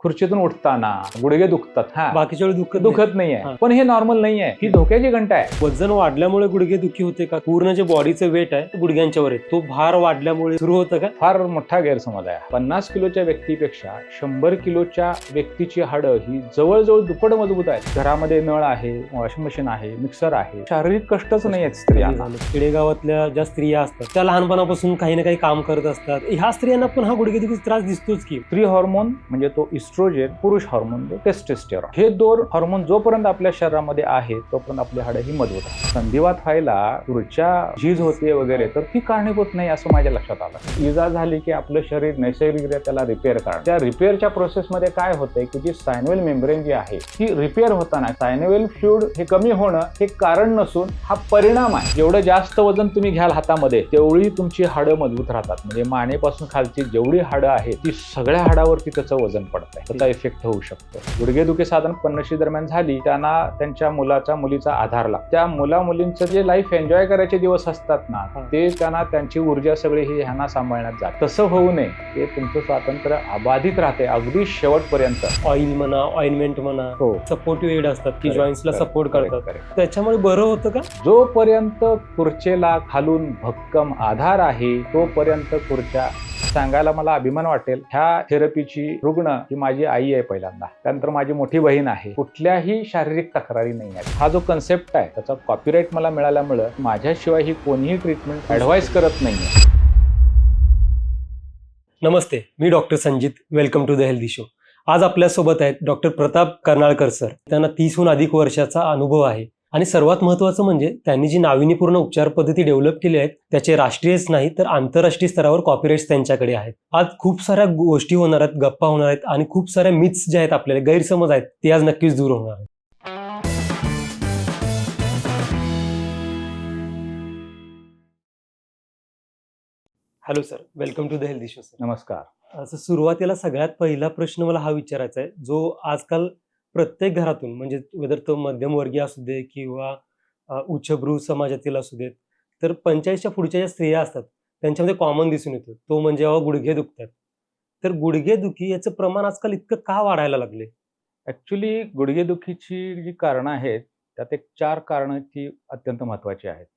खुर्चीतून उठताना गुडघे दुखतात, हा बाकीच्या वेळी दुखत नाहीये, हा. पण हे नॉर्मल नाहीये, ही धोक्याची घंटा आहे. वजन वाढल्यामुळे गुडघे दुखी होते का? पूर्ण जे बॉडीचं वेट आहे ते गुडघ्यांच्यावर आहे, तो भार वाढल्यामुळे सुरू होतं का? फार मोठा गैरसमज आहे. 50 किलोच्या व्यक्तीपेक्षा 100 किलोच्या व्यक्तीची हाडं ही जवळजवळ दुप्पट मजबूत आहेत. घरामध्ये नळ आहे, वॉशिंग मशीन आहे, मिक्सर आहे, शारीरिक कष्टच नाही आहेत स्त्रियांना. खेडेगावातल्या ज्या स्त्रिया असतात त्या लहानपणापासून काही ना काही काम करत असतात, ह्या स्त्रियांना पण हा गुडघेदुखीचा त्रास दिसतोच की. स्त्री हॉर्मोन म्हणजे तो इस्ट्रोजेन, पुरुष हॉर्मोन टेस्टोस्टेरॉन, हे दोन हॉर्मोन जोपर्यंत आपल्या शरीरामध्ये आहेत तोपर्यंत आपली हाडं ही मजबूत आहे. संधिवात व्हायला पुढच्या झीज होते वगैरे तर ती कारणीभूत नाही असं माझ्या लक्षात आलं. इजा झाली की आपलं शरीर नैसर्गिकरित्या त्याला रिपेअर करणं. त्या रिपेअरच्या प्रोसेसमध्ये काय होतंय की जी सायनोव्हेल मेम्ब्रेन जी आहे ती रिपेअर होताना सायनोव्हेल फ्लुइड हे कमी होणं हे कारण नसून हा परिणाम आहे. जेवढं जास्त वजन तुम्ही घ्याल हातामध्ये तेवढी तुमची हाडं मजबूत राहतात. म्हणजे मानेपासून खालची जेवढी हाडं आहेत ती सगळ्या हाडावरती त्याचं वजन पडतंय, त्याचा इफेक्ट होऊ शकतो. गुडघेदुखी साधारण 50 दरम्यान झाली त्यांना त्यांच्या मुलीचा आधार लागतो. त्या मुलींचं जे लाईफ एन्जॉय करायचे दिवस असतात ना ते त्यांना त्यांची ऊर्जा सगळी ही ह्यांना सांभाळण्यात जाते. तसं होऊ नये, ते तुमचं स्वातंत्र्य अबाधित राहते अगदी शेवटपर्यंत. ऑइल म्हणा, ऑइंटमेंट म्हणा, हो, सपोर्टिव्ह एड असतात की जॉईंट्सला सपोर्ट करतात, correct. त्याच्यामुळे बरं होतं का? जोपर्यंत खुर्चेला खालून भक्कम आधार आहे तोपर्यंत खुर्च्या सांगायला मला अभिमान वाटेल. ह्या थेरपीची रुग्ण ही माझी आई आहे पहिल्यांदा, त्यानंतर माझी मोठी बहीण आहे. कुठल्याही शारीरिक तक्रारी नाही आहेत. हा जो कन्सेप्ट आहे त्याचा कॉपीराईट मला मिळाल्यामुळे माझ्याशिवाय ही कोणीही ट्रीटमेंट ऍडवाइस करत नाहीये. नमस्ते, मी doctor Sanjit. Welcome to the healthy show. आज आपल्यासोबत आहेत डॉक्टर प्रताप कर्नाळकर सर. त्यांना 30हून अधिक वर्षाचा अनुभव आहे आणि सर्वात महत्त्वाचं म्हणजे त्यांनी जी नाविन्यपूर्ण उपचार पद्धती डेव्हलप केली आहेत त्याचे राष्ट्रीयच नाही तर आंतरराष्ट्रीय स्तरावर कॉपीराईट्स त्यांच्याकडे आहेत. आज खूप साऱ्या गोष्टी होणार आहेत, गप्पा होणार आहेत आणि खूप साऱ्या मिथ्स जे आहेत, आपल्याला गैरसमज आहेत, ते आज नक्कीच दूर होणार आहेत. Hello sir, welcome to the healthy show sir. नमस्कार. असं सुरुवातीला सगळ्यात पहिला प्रश्न मला हा विचारायचा आहे, जो आजकाल प्रत्येक घरातून, म्हणजे वेदर तो मध्यमवर्गीय असू दे किंवा उच्चभ्रू समाजातील असू देत, तर 45च्या पुढच्या ज्या स्त्रिया असतात त्यांच्यामध्ये कॉमन दिसून येतो, तो म्हणजे गुडघे दुखतात. तर गुडघेदुखी याचं प्रमाण आजकाल इतकं का वाढायला लागले? ऍक्च्युली गुडघेदुखीची जी कारणं आहेत त्यात एक 4 कारणं ती अत्यंत महत्वाची आहेत.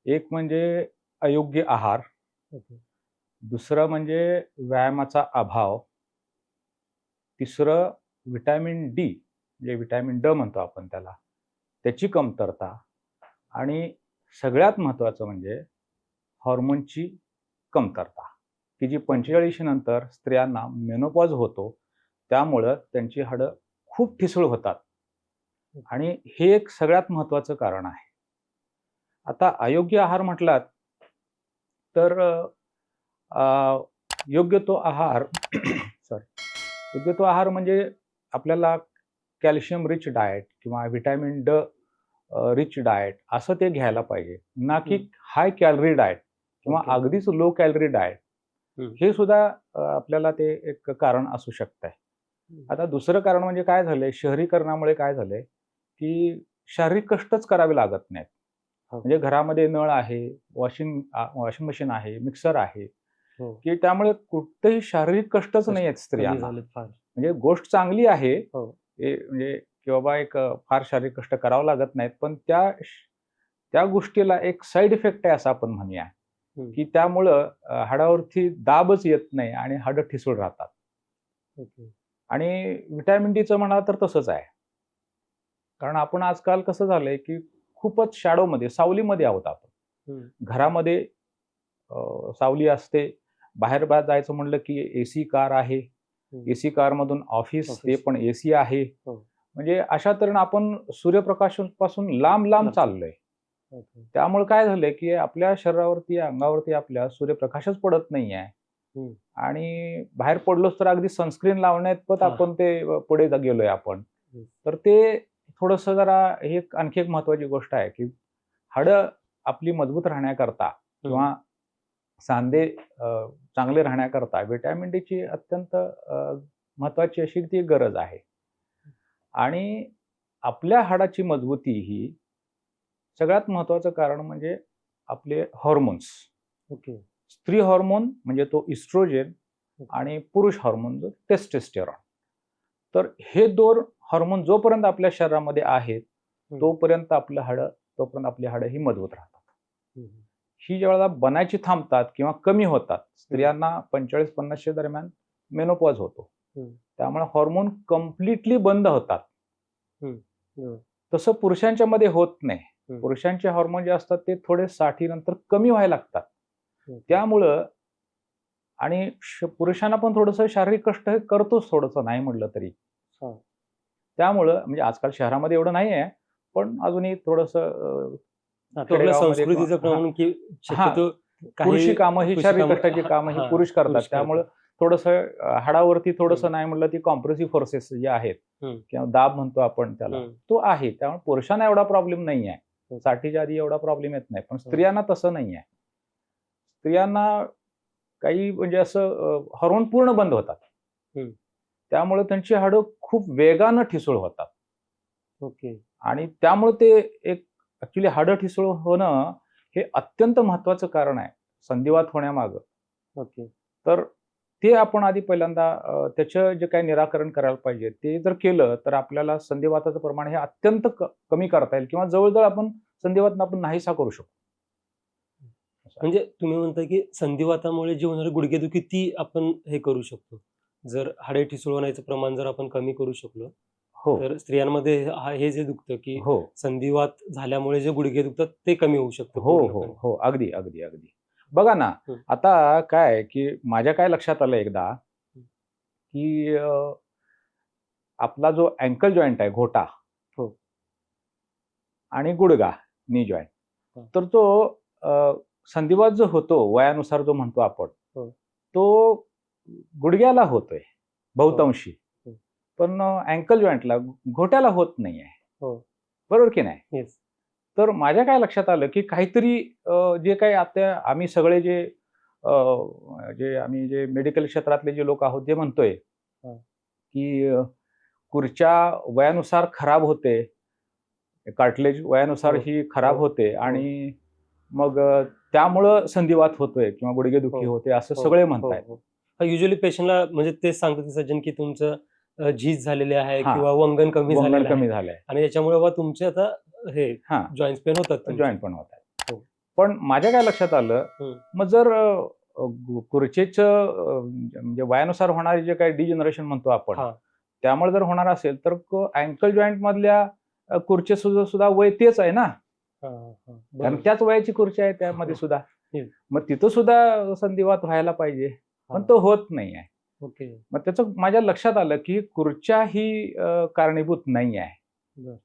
एक म्हणजे अयोग्य आहार, दुसरं म्हणजे व्यायामाचा अभाव, तिसरं व्हिटॅमिन डी म्हणजे व्हिटॅमिन ड म्हणतो आपण त्याला, त्याची कमतरता, आणि सगळ्यात महत्त्वाचं म्हणजे हॉर्मोनची कमतरता, की जी 45 नंतर स्त्रियांना मेनोपॉज होतो त्यामुळं त्यांची हाडं खूप ठिसूळ होतात आणि हे एक सगळ्यात महत्त्वाचं कारण आहे. आता अयोग्य आहार म्हटलात तर योग्य तो आहार सॉरी योग्य तो आहार म्हणजे आपल्याला कॅल्शियम रिच डाएट किंवा व्हिटॅमिन ड रिच डाएट असं ते घ्यायला पाहिजे, ना की हाय कॅलरी डाएट किंवा Okay. अगदीच लो कॅलरी डाएट. हे सुद्धा आपल्याला ते एक कारण असू शकतंय. आता दुसरं कारण म्हणजे काय झालंय, शहरीकरणामुळे काय झालंय की शारीरिक कष्टच करावे लागत नाहीत. म्हणजे घरामध्ये नळ आहे, वॉशिंग मशीन आहे, मिक्सर आहे, हो. की त्यामुळे कुठेही शारीरिक कष्टच नाही आहेत कमी स्त्रियांना. झालेत फार. म्हणजे गोष्ट चांगली आहे, हो. म्हणजे की बाबा एक फार शारीरिक कष्ट करावं लागत नाहीत, पण त्या गोष्टीला एक साईड इफेक्ट आहे असं आपण म्हणूया, की त्यामुळं हाडावरती दाबच येत नाही आणि हाडं ठिसूळ राहतात. आणि व्हिटॅमिन डीचं म्हणा तर तसंच आहे. कारण आपण आजकाल कसं झालंय की खूपच शॅडोमध्ये, सावलीमध्ये आहोत आपण. घरामध्ये सावली असते, बाहेर जायचं म्हणलं की एसी कार आहे, एसी कारमधून ऑफिस ते पण एसी आहे. म्हणजे अशा तऱ्हेनं आपण सूर्यप्रकाशापासून लांब लांब चाललोय. त्यामुळे काय झालंय की आपल्या शरीरावरती, अंगावरती आपल्या सूर्यप्रकाशच पडत नाहीये आणि बाहेर पडलोच तर अगदी सनस्क्रीन लावण्यात पण आपण ते पुढे गेलोय आपण. तर ते थोडंसं जरा हे आणखी एक महत्वाची गोष्ट आहे की हाडं आपली मजबूत राहण्याकरता किंवा सांधे चांगले राहण्याकरता व्हिटॅमिन डीची अत्यंत महत्वाची अशी ती गरज आहे. आणि आपल्या हाडाची मजबूती ही सगळ्यात महत्वाचं कारण म्हणजे आपले हॉर्मोन्स. स्त्री हॉर्मोन म्हणजे तो इस्ट्रोजेन आणि पुरुष हॉर्मोन जो टेस्टोस्टेरॉन. तर हे दोन हार्मोन जोपर्यंत आपल्या शरीरामध्ये आहेत तोपर्यंत तोपर्यंत आपली हाडं ही मजबूत राहतात. ही ज्यावेळेला बनायची थांबतात किंवा कमी होतात, स्त्रियांना 45-50च्या दरम्यान मेनोपॉज होतो. त्यामुळे हार्मोन कम्प्लिटली बंद होतात. तसं पुरुषांच्या मध्ये होत नाही. पुरुषांचे हार्मोन जे असतात ते थोडे 60 नंतर कमी व्हायला लागतात. त्यामुळं आणि पुरुषांना पण थोडंसं शारीरिक कष्ट हे करतोच, थोडंसं नाही म्हटलं तरी. त्यामुळं म्हणजे आजकाल शहरामध्ये एवढं नाही आहे, पण अजूनही थोडंसं संस्कृतीचं प्रमाण की शक्यतो पुरुषी कामं ही शारीरिक कष्टाची कामं ही पुरुष करतात. त्यामुळे थोडंसं हाडावरती थोडंसं नाही म्हटलं ती कॉम्प्रेसिव्ह फोर्सेस जे आहेत किंवा दाब म्हणतो आपण त्याला, तो आहे. त्यामुळे पुरुषांना एवढा प्रॉब्लेम नाही आहे. 60च्या आधी एवढा प्रॉब्लेम येत नाही. पण स्त्रियांना तसं नाही आहे. स्त्रियांना काही म्हणजे असं हार्मोन पूर्ण बंद होतात. त्यामुळे त्यांची हाडं खूप वेगानं ठिसूळ होतात. आणि त्यामुळे ते एक ऍक्च्युली हाडं ठिसूळ होणं हे अत्यंत महत्वाचं कारण आहे संधिवात होण्यामागं. तर ते आपण आधी पहिल्यांदा त्याचं जे काही निराकरण करायला पाहिजे ते जर केलं तर आपल्याला संधिवाताचं प्रमाण हे अत्यंत कमी करता येईल किंवा जवळजवळ आपण संधिवात आपण नाहीसा करू शकतो. म्हणजे तुम्ही म्हणता की संधिवातामुळे जी होणारी गुडघेदुखी ती आपण हे करू शकतो. जर हाडे ठिसूळ होण्याचं प्रमाण जर आपण कमी करू शकलो तर स्त्रियांमध्ये हे जे दुखतं की संधिवात झाल्यामुळे जे गुडघे दुखतात ते कमी होऊ शकतं. हो, अगदी अगदी अगदी. बघा ना, आता काय की माझ्या काय लक्षात आलं एकदा की आपला जो अँकल जॉईंट आहे, घोटा आणि गुडघा, नी जॉईंट, तर तो संधिवात जो होतो वयानुसार जो म्हणतो आपण, तो गुडघ्याला होतोय बहुतांशी, पण अँकल जॉईंटला, घोट्याला होत नाहीये. बरोबर की नाही? तर माझ्या काय लक्षात आलं की काहीतरी जे काही आता आम्ही सगळे जे मेडिकल क्षेत्रातले जे लोक आहोत जे म्हणतोय की खुर्च्या वयानुसार खराब होते, कार्टिलेज वयानुसार ही खराब होते आणि मग त्यामुळं संधिवात होतोय किंवा गुडघेदुखी होते असं सगळे म्हणतायत. युजली पेशंटला म्हणजे ते सांगतात सज्जन की तुमचं झीज झालेले आहे किंवा वंगण कमी झालंय आणि याच्यामुळे तुमचे आता हे जॉईंट पेन होतात. जॉईंट पण होतात. पण माझ्या काय लक्षात आलं, मग जर खुर्चीचं म्हणजे वयानुसार होणारे जे काही डिजनरेशन म्हणतो आपण, त्यामुळे जर होणार असेल तर अँकल जॉईंट मधल्या खुर्ची सुद्धा वय तेच आहे ना, कारण त्याच वयाची खुर्ची आहे त्यामध्ये सुद्धा. मग तिथं सुद्धा संधिवात व्हायला पाहिजे, पण तो होत नाही आहे. मग त्याचं माझ्या लक्षात आलं की खुर्च्या ही कारणीभूत नाही आहे.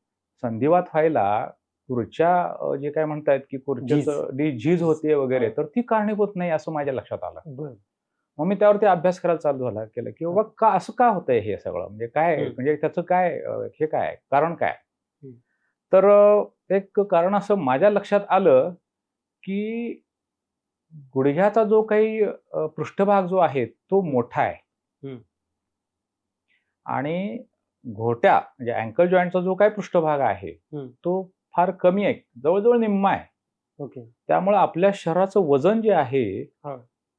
संधिवात व्हायला खुर्च्या जे काय म्हणतायत की खुर्च्याचं झीज होते वगैरे, तर ती कारणीभूत नाही असं माझ्या लक्षात आलं. मग मी त्यावरती अभ्यास करायला केलं की बाबा का असं का होतंय हे सगळं, म्हणजे काय, म्हणजे त्याचं काय हे काय कारण काय. तर एक कारण असं माझ्या लक्षात आलं की गुडघ्याचा जो काही पृष्ठभाग जो आहे तो मोठा आहे आणि घोट्या म्हणजे अँकल जॉईंटचा जो काही पृष्ठभाग आहे तो फार कमी आहे, जवळजवळ निम्मा आहे. त्यामुळे आपल्या शरीराचं वजन जे आहे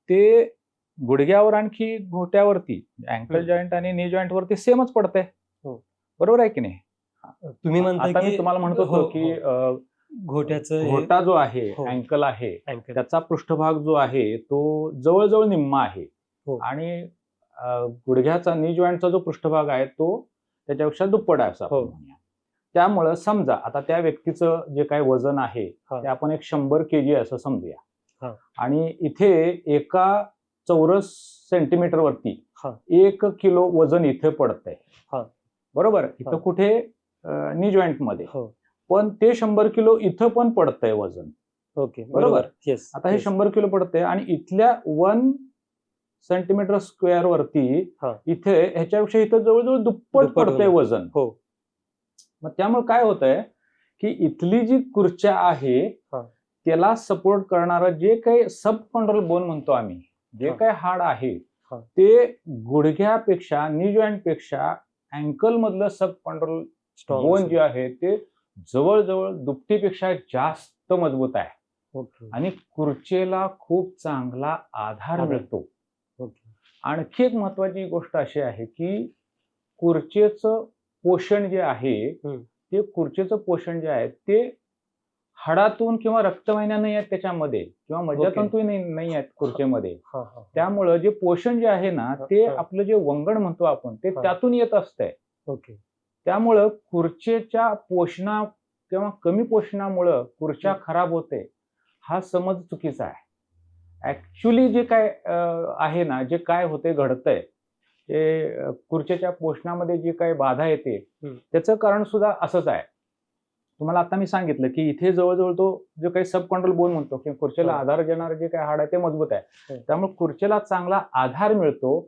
ते गुडघ्यावर आणखी घोट्यावरती, अँकल जॉईंट आणि नी जॉईंट वरती सेमच पडतंय. बरोबर आहे की नाही? तुम्ही म्हणता मी तुम्हाला म्हणत होतो की घोटा जो आहे, अँकल आहे, त्याचा पृष्ठभाग जो आहे तो जवळजवळ निम्मा आहे आणि गुडघ्याचा, नी जॉईंटचा जो पृष्ठभाग आहे तो त्याच्यापेक्षा दुप्पट आहे असं म्हणूया. त्यामुळं समजा आता त्या व्यक्तीचं जे काही वजन आहे ते आपण 100 kg असं समजूया आणि इथे एका चौरस सेंटीमीटर वरती 1 किलो वजन इथे पडतंय. बरोबर, इथं कुठे नी जॉईंट मध्ये, पण ते 100 किलो इथं पण पडतंय वजन. बरोबर, आता हे 100 किलो पडतंय आणि इथल्या 1 सेंटीमीटर स्क्वेअर वरती इथे ह्याच्यापेक्षा इथं जवळजवळ दुप्पट पडतंय वजन. मग त्यामुळे काय होतंय की इथली जी खुर्च्या आहे त्याला सपोर्ट करणारं जे काही सब कॉन्ड्रल बोन म्हणतो आम्ही, जे काही हाड आहे ते गुडघ्यापेक्षा, नी जॉईंट पेक्षा अँकल मधलं सब कॉन्ड्रल बोन जे आहे ते जवळजवळ दुपटीपेक्षा जास्त मजबूत आहे आणि खुर्चीला खूप चांगला आधार मिळतो. आणखी एक महत्वाची गोष्ट अशी आहे की खुर्चेचं पोषण जे आहे ते खुर्चेचं पोषण जे आहे ते हाडातून किंवा रक्तवाहिन्या नाही आहेत त्याच्यामध्ये किंवा मज्जातंतू नाही आहेत खुर्चेमध्ये. त्यामुळं जे पोषण जे आहे ना ते आपलं जे वंगण म्हणतो आपण ते त्यातून येत असतंय. त्यामुळं खुर्चेच्या पोषणा किंवा कमी पोषणामुळं खुर्च्या खराब होते हा समज चुकीचा आहे. ऍक्च्युली जे काय आहे ना, जे काय होते घडतंय ते खुर्चेच्या पोषणामध्ये जी काही बाधा येते त्याचं कारण सुद्धा असंच आहे. तुम्हाला आता मी सांगितलं की इथे जवळजवळ तो जो काही सब कंट्रोल बोन म्हणतो किंवा खुर्चेला आधार देणारं जे काही हाड आहे ते मजबूत आहे. त्यामुळे खुर्चेला चांगला आधार मिळतो.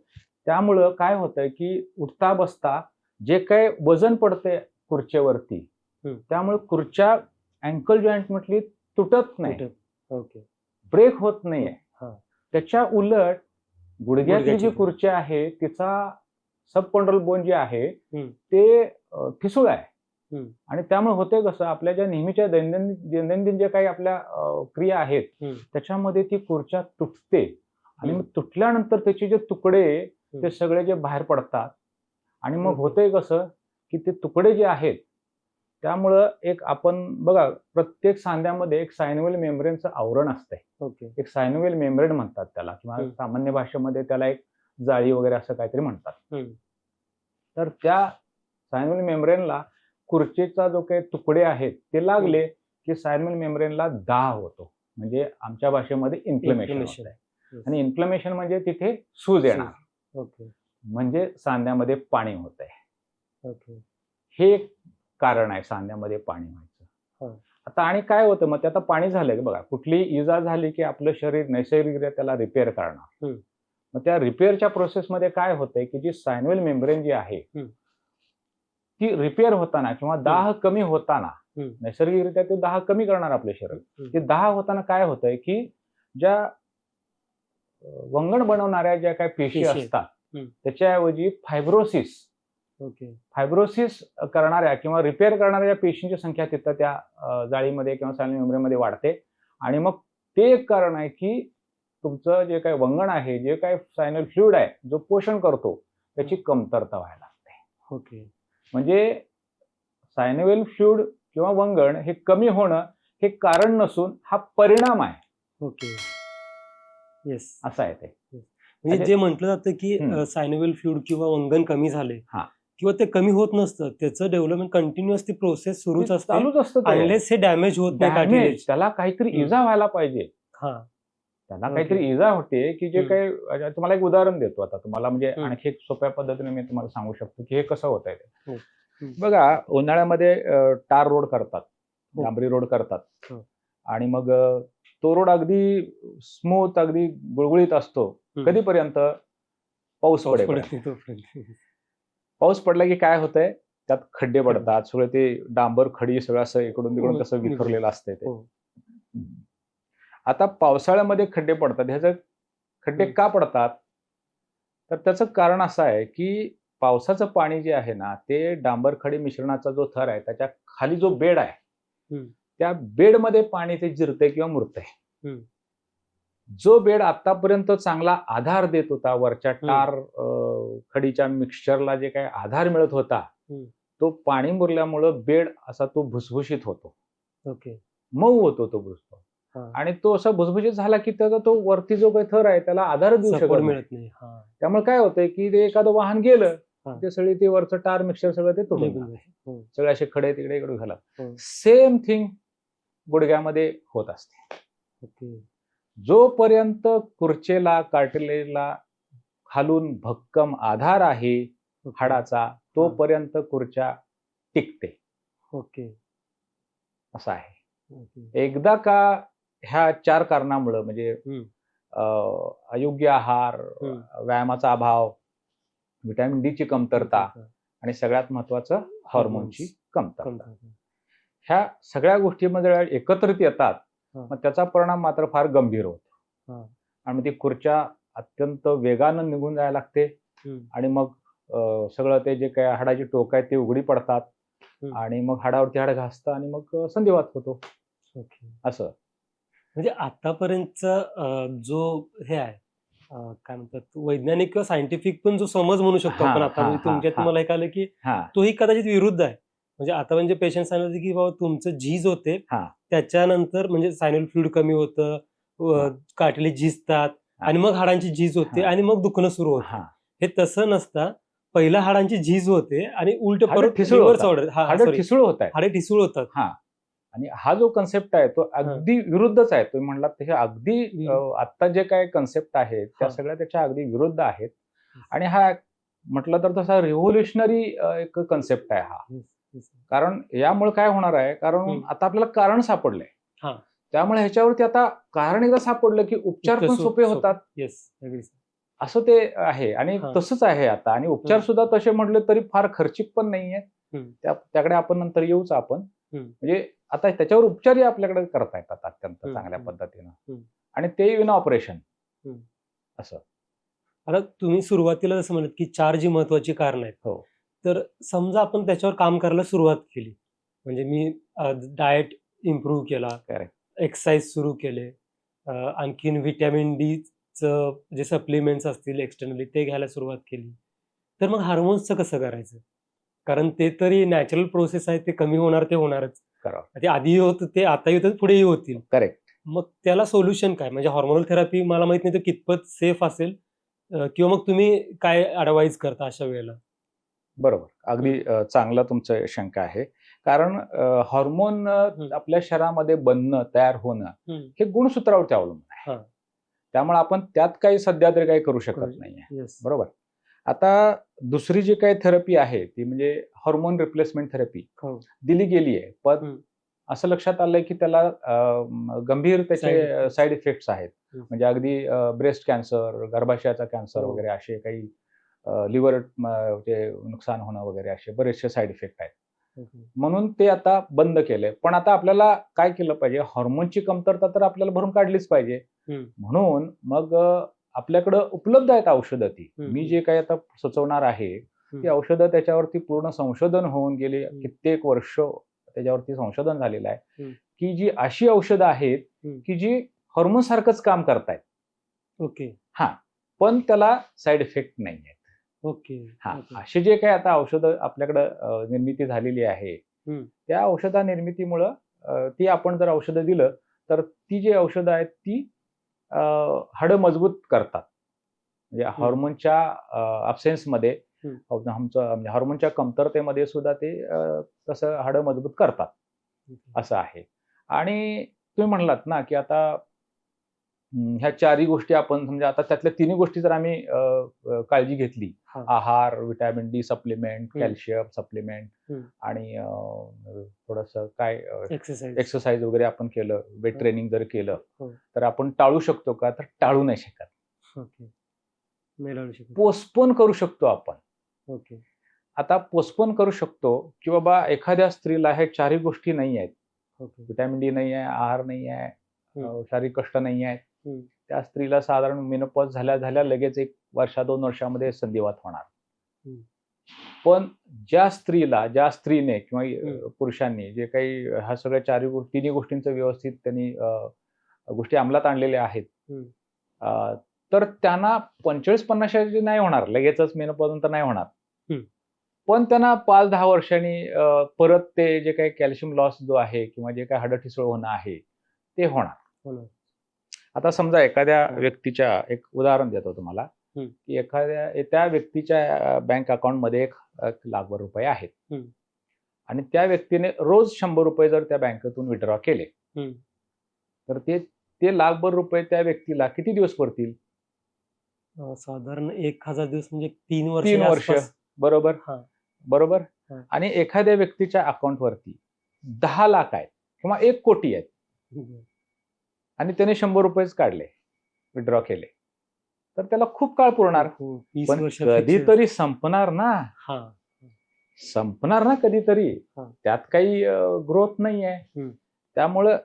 त्यामुळं काय होतंय की उठता बसता जे काही वजन पडते खुर्चेवरती त्यामुळे खुर्च्या अँकल जॉईंट म्हटली तुटत नाही, ब्रेक होत नाहीये. त्याच्या उलट गुडघ्यातली जी खुर्ची आहे तिचा सब कंट्रोल बोन जे आहे ते ठिसूळ आहे. आणि त्यामुळे होते कसं आपल्या ज्या नेहमीच्या दैनंदिन जे काही आपल्या क्रिया आहेत त्याच्यामध्ये ती खुर्च्या तुटते आणि मग तुटल्यानंतर त्याचे जे तुकडे ते सगळे जे बाहेर पडतात आणि मग होते कसं की ते तुकडे जे आहेत त्यामुळं एक आपण बघा प्रत्येक सांध्यामध्ये एक सायनोव्हियल मेम्ब्रेनचं आवरण असतंय. एक सायनोव्हियल मेम्ब्रेन म्हणतात त्याला किंवा सामान्य भाषेमध्ये त्याला एक जाळी वगैरे असं काहीतरी म्हणतात. तर त्या सायनोव्हियल मेम्ब्रेनला खुर्चीचा जो काही तुकडे आहेत ते लागले की सायनोव्हियल मेम्ब्रेनला दाह होतो. म्हणजे आमच्या भाषेमध्ये इन्फ्लेमेशन होतं आणि इन्फ्लेमेशन म्हणजे तिथे सूज येणार, म्हणजे सांध्यामध्ये पाणी होत आहे. हे एक कारण आहे सांध्यामध्ये पाणी व्हायचं. आता आणि काय होतं मग ते आता पाणी झालंय बघा, कुठली इजा झाली की आपलं शरीर नैसर्गिकरित्या त्याला रिपेअर करणार. मग त्या रिपेअरच्या प्रोसेसमध्ये काय होतंय की जी सायनोव्हियल मेम्ब्रेन जी आहे ती रिपेअर होताना किंवा दाह कमी होताना नैसर्गिकरित्या ते दाह कमी करणार आपले शरीर. ते दाह होताना काय होतंय की ज्या वंगण बनवणाऱ्या ज्या काही पेशी असतात त्याच्याऐवजी फायब्रोसिस करणाऱ्या किंवा रिपेअर करणाऱ्या पेशींची संख्या तिथं त्या जाळीमध्ये किंवा सायनोव्हियल मेम्ब्रेनमध्ये वाढते आणि मग ते एक कारण आहे की तुमचं जे काही वंगण आहे, जे काही सायनोव्हियल फ्लुइड आहे जो पोषण करतो त्याची कमतरता व्हायला लागते. म्हणजे सायनोव्हियल फ्लुइड किंवा वंगण हे कमी होणं हे कारण नसून हा परिणाम आहे. असं आहे ते. म्हणजे जे म्हटलं जातं की सायनोव्हियल फ्लुइड किंवा वंगण कमी झाले किंवा ते कमी होत नसतं, त्याचं डेव्हलपमेंट कंटिन्युअस ती प्रोसेस सुरूच असते, चालूच असतं. अनलेस हे डॅमेज होत नाही. त्याला काहीतरी इजा व्हायला पाहिजे. त्याला काहीतरी इजा होते की जे काही तुम्हाला एक उदाहरण देतो आता तुम्हाला, म्हणजे आणखी एक सोप्या पद्धतीने मी तुम्हाला सांगू शकतो की हे कसं होत आहे. बघा उन्हाळ्यामध्ये टार रोड करतात, डांबरी रोड करतात आणि मग तो रोड अगदी स्मूथ अगदी गुळगुळीत असतो कधीपर्यंत पाऊस पडेपर्यंत. पाऊस पडला की काय होतंय त्यात खड्डे पडतात, सगळे ते डांबर खडी सगळं असं इकडून तिकडून तसं विखरलेलं असतंय ते. आता पावसाळ्यामध्ये खड्डे पडतात, ह्याचे खड्डे का पडतात तर त्याचं कारण असं आहे की पावसाचं पाणी जे आहे ना ते डांबर खडी मिश्रणाचा जो थर आहे त्याच्या खाली जो बेड आहे त्या बेडमध्ये पाणी ते जिरतंय किंवा मुरतंय. जो बेड आतापर्यंत चांगला आधार देत होता, वरच्या टार खडीच्या मिक्सचरला जे काही आधार मिळत होता तो पाणी मुरल्यामुळं बेड असा तो भुसभुशीत होतो, मऊ होतो तो भुसभुशीत. आणि तो असा भुसभुशीत झाला की त्याचा तो वरती जो काही थर आहे त्याला आधार देऊ शकत नाही. त्यामुळे काय होतंय की ते एखादं वाहन गेलं ते सगळे ते वरचं टार मिक्सचर सगळं ते तुटून सगळे असे खडे तिकडे इकडे घालत. सेम थिंग गुडघ्यामध्ये होत असते. जोपर्यंत खुर्चेला कार्टिलेजला खालून भक्कम आधार आहे हाडाचा तोपर्यंत खुर्च्या टिकते. असं आहे. एकदा का ह्या 4 कारणामुळे म्हणजे अयोग्य आहार, व्यायामाचा अभाव, व्हिटॅमिन डी ची कमतरता आणि सगळ्यात महत्वाचं हार्मोनची कमतरता, ह्या सगळ्या गोष्टीमध्ये एकत्रित येतात मग त्याचा परिणाम मात्र फार गंभीर होतो आणि ती खुर्च्या अत्यंत वेगानं निघून जायला लागते आणि मग सगळं ते जे काही हाडाची टोक आहे ते उघडी पडतात आणि मग हाडावरती हाड घासतं आणि मग संधिवात होतो. असं म्हणजे आतापर्यंतचा जो हे आहे काय म्हणतात वैज्ञानिक किंवा सायंटिफिक पण जो समज म्हणू शकतो हा, आपण आता, हा, म्हणजे हा, तुमच्यात हा. मला एक आलं की हा तोही कदाचित विरुद्ध आहे. म्हणजे आता म्हणजे पेशंट सांगितलं की बाबा तुमचं झीज होते, हा त्याच्यानंतर म्हणजे सायनल फ्लुइड कमी होतं, हा. काटले झिजतात हा. आणि मग हाडांची झीज होते हा. आणि मग दुखणं सुरू होतं. हा हे तसं नसता, पहिला हाडांची झीज होते आणि उलट हाडं परत ठिसूळ रिव्हर्स होतात. ऑर्डर, हाडं ठिसूळ होत आहेत. हाडे ठिसूळ होतात. हा आणि हा जो कन्सेप्ट आहे तो अगदी विरुद्धच आहे. तुम्ही म्हणलात तसे अगदी आता जे काय कन्सेप्ट आहेत त्या हा. सगळ्या त्याच्या अगदी विरुद्ध आहेत. आणि हा म्हटलं तर तसा रिव्होल्युशनरी एक कन्सेप्ट आहे हा. कारण यामुळे काय होणार आहे, कारण आता आपल्याला कारण सापडलंय. हा. त्यामुळे ह्याच्यावरती आता कारण एकदा सापडलं की उपचार पण सोपे होतात. असं ते आहे आणि हा. तसंच आहे आता. आणि उपचार सुद्धा तसे म्हटले तरी फार खर्चिक पण नाहीये. त्याकडे आपण नंतर येऊच आपण. म्हणजे आता त्याच्यावर उपचारही आपल्याकडे करता येतात अत्यंत चांगल्या पद्धतीनं, आणि ते विना ऑपरेशन असं. आता तुम्ही सुरुवातीला जसं म्हणत की 4 जी महत्वाची कारणं आहेत. हो. तर समजा आपण त्याच्यावर काम करायला सुरुवात केली, म्हणजे मी डाएट इम्प्रूव्ह केला, करेक्ट. एक्सरसाइज सुरू केले, आणखीन व्हिटॅमिन डीचं जे सप्लिमेंट्स असतील एक्सटर्नली ते घ्यायला सुरुवात केली, तर मग हार्मोन्सचं कसं करायचं? कारण ते तरी नॅचरल प्रोसेस आहे, ते कमी होणार ते होणारच. करावं. ते आधीही होतं, ते आताही होतं, पुढेही होतील. करेक्ट. मग त्याला सोल्युशन काय? म्हणजे हॉर्मोनल थेरपी मला माहित नाही तर कितपत सेफ असेल, किंवा मग तुम्ही काय ॲडवाइज करता अशा वेळेला? बरोबर. अगदी चांगलं तुमचं शंका आहे. कारण हॉर्मोन आपल्या शरीरामध्ये बनणं, तयार होणं हे गुणसूत्रावरती अवलंबून आहे. हां. त्यामुळे आपण त्यात काही सध्या तरी काही करू शकत नाहीये. बरोबर. आता दुसरी जी काही थेरपी आहे ती म्हणजे हार्मोन रिप्लेसमेंट थेरपी दिली गेली आहे. पण असं लक्षात आलंय की त्याला गंभीर त्याचे साईड इफेक्ट्स आहेत. म्हणजे अगदी ब्रेस्ट कॅन्सर, गर्भाशयाचा कॅन्सर वगैरे असे काही लिव्हर नुकसान होणं वगैरे असे बरेचसे साईड इफेक्ट आहेत. म्हणून ते आता बंद केलंय. पण आता आपल्याला काय केलं पाहिजे, हार्मोनची कमतरता तर आपल्याला भरून काढलीच पाहिजे. म्हणून मग आपल्याकडं उपलब्ध आहेत औषधं ती. मी जे काही आता सुचवणार आहे ती औषधं, त्याच्यावरती पूर्ण संशोधन होऊन गेले कित्येक वर्ष त्याच्यावरती संशोधन झालेलं आहे की जी अशी औषधं आहेत की जी हार्मोन सारखंच काम करतायत. ओके. हा, पण त्याला साईड इफेक्ट नाही आहेत. ओके. हा, असे जे काही आता औषधं आपल्याकडे निर्मिती झालेली आहे त्या औषधा निर्मितीमुळं ती आपण जर औषधं दिलं तर ती जी औषधं आहेत ती हाडं मजबूत करतात. म्हणजे हार्मोनच्या अब्सेन्समध्ये, म्हणजे हार्मोनच्या कमतरतेमध्ये सुद्धा ते तसं हाडं मजबूत करतात असं आहे. आणि तुम्ही म्हणलात ना की आता ह्या 4ही गोष्टी आपण म्हणजे आता त्यातल्या 3ही गोष्टी जर आम्ही काळजी घेतली, आहार, vitamin D supplement, calcium supplement आणि थोडंसं काय एक्सरसाइज वगैरे आपण केलं, वेट ट्रेनिंग जर केलं तर आपण टाळू शकतो का? तर टाळू नाही शकत. पोस्टपोन करू शकतो आपण. ओके. आता पोस्टपोन करू शकतो की बाबा एखाद्या स्त्रीला हे 4ही गोष्टी नाही आहेत, व्हिटॅमिन डी नाही आहे, आहार नाही आहे, शारीरिक कष्ट नाही आहेत, त्या स्त्रीला साधारण मेनोपॉज झाल्या लगेच 1 वर्ष 2 वर्षामध्ये संधिवात होणार. पण ज्या स्त्रीने किंवा पुरुषांनी जे काही ह्या सगळ्या 4ही गोष्टींचं व्यवस्थित त्यांनी गोष्टी अंमलात आणलेल्या आहेत, तर त्यांना 45-50 नाही होणार, लगेचच मेनोपॉज नंतर नाही होणार. पण त्यांना 5-10 वर्षांनी परत ते जे काही कॅल्शियम लॉस जो आहे किंवा जे काही हाडं ठिसूळ होणं आहे ते होणार. आता समजा एखाद्या व्यक्तीच्या, एक उदाहरण देतो तुम्हाला, की त्या व्यक्तीच्या बँक अकाउंटमध्ये 1,00,000 रुपये आहेत आणि त्या व्यक्तीने रोज 100 रुपये जर त्या बँकेतून विड्रॉ केले तर ते 1,00,000 रुपये त्या व्यक्तीला किती दिवस पडतील? साधारण 1000 दिवस म्हणजे 3 वर्ष. बरोबर. बरोबर. आणि एखाद्या व्यक्तीच्या अकाउंटवरती 10 लाख आहेत किंवा 1 कोटी आहेत आणि त्याने 100 रुपयेच काढले, विड्रॉ केले, तर त्याला खूप काळ पुरणार. पण कधीतरी संपणार ना कधीतरी. त्यात काही ग्रोथ नाही आहे. त्यामुळं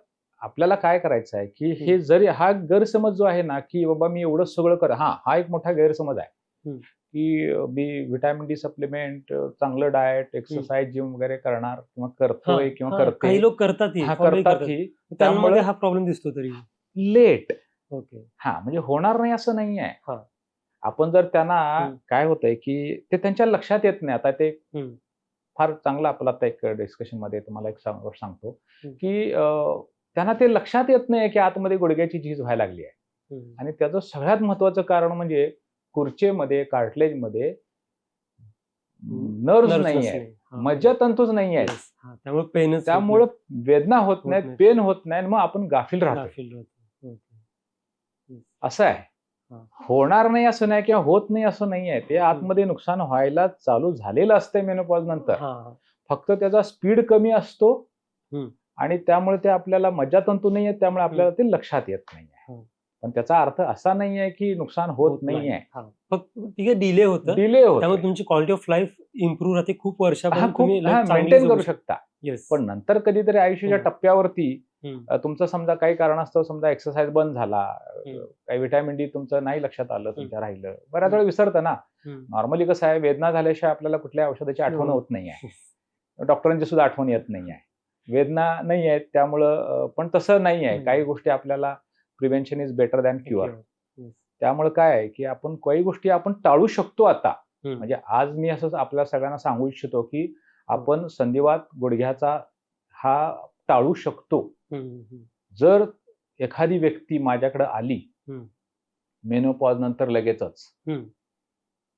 आपल्याला काय करायचं आहे की हे जरी हा गैरसमज जो आहे ना की बाबा मी एवढं सगळं कर, हा एक मोठा गैरसमज आहे की मी व्हिटॅमिन डी सप्लिमेंट, चांगलं डाएट, एक्सरसाइज, जिम वगैरे करणार किंवा करतोय किंवा करते. काही लोक करतात, त्यामुळे हा प्रॉब्लेम दिसतो तरी लेट ओके. हा, म्हणजे होणार नाही असं नाही आहे. हा. आपण जर त्यांना हम्म. काय होतंय की ते त्यांच्या लक्षात येत नाही. आता ते हम्म. फार चांगलं आपलं आता एक डिस्कशन मध्ये तुम्हाला एक सांगतो हम्म. की त्यांना ते लक्षात येत नाही की आतमध्ये गुडघ्याची झीज व्हायला लागली आहे. आणि त्याचं सगळ्यात महत्वाचं कारण म्हणजे खुर्चेमध्ये, कार्टिलेजमध्ये नर्व्स नर्व्स नाही आहेत, नसणे. हा. मज्जातंतूच नाही आहेत. Yes. हा, त्यामुळे पेनच त्यामुळं वेदना होत होत नाहीत, नाही. पेन होत नाही, मग आपण गाफील राहतो. गाफील होतो. ओके. असं आहे. हा. होणार नाही असं नाही किंवा होत नाही असं नाही आहे. ते आतमध्ये नुकसान व्हायला चालू झालेलं असतंय मेनोपॉज नंतर. हा, हा. फक्त त्याचा स्पीड कमी असतो हम्म. आणि त्यामुळे ते आपल्याला मज्जातंतू नाही आहेत, त्यामुळे आपल्याला ते लक्षात येत नाही आहे. हम्म. पण त्याचा अर्थ असा नाही आहे की नुकसान होत नाही आहे. हा. फक्त ठीक आहे, डिले होतं. डिले होतो. त्यामुळे तुमची क्वालिटी ऑफ लाईफ इम्प्रूव्ह राहते खूप हा, वर्षापर्यंत खूप तुम्ही life चांगली मेंटेन जगू करू शकता. येस. पण नंतर कधीतरी आयुष्याच्या हम्म. टप्प्यावरती हम्म. तुमचं समजा काही कारणास्तव समजा एक्सरसाइज बंद झाला, हम्म. काही व्हिटॅमिन डी तुमचं नाही लक्षात आलं, तुमच्या राहिलं, बऱ्याच हम्म. वेळा विसरतं ना. हम्म. नॉर्मली कसं आहे, वेदना झाल्याशिवाय आपल्याला कुठल्या औषधाची आठवण हो. होत नाही आहे. डॉक्टरांची सुद्धा आठवण येत नाही आहे. वेदना नाही आहेत त्यामुळं पण तसं नाही आहे. नाही. काही गोष्टी आपल्याला prevention is better than cure. Yes. त्यामुळे काय आहे की आपण काही गोष्टी आपण टाळू शकतो आता. हम्म. म्हणजे आज मी असं आपल्या सगळ्यांना सांगू इच्छितो की आपण संधिवात गुडघ्याचा हा टाळू शकतो. हम्म. जर एखादी व्यक्ती माझ्याकडे आली हम्म. मेनोपॉज नंतर लगेचच, हम्म.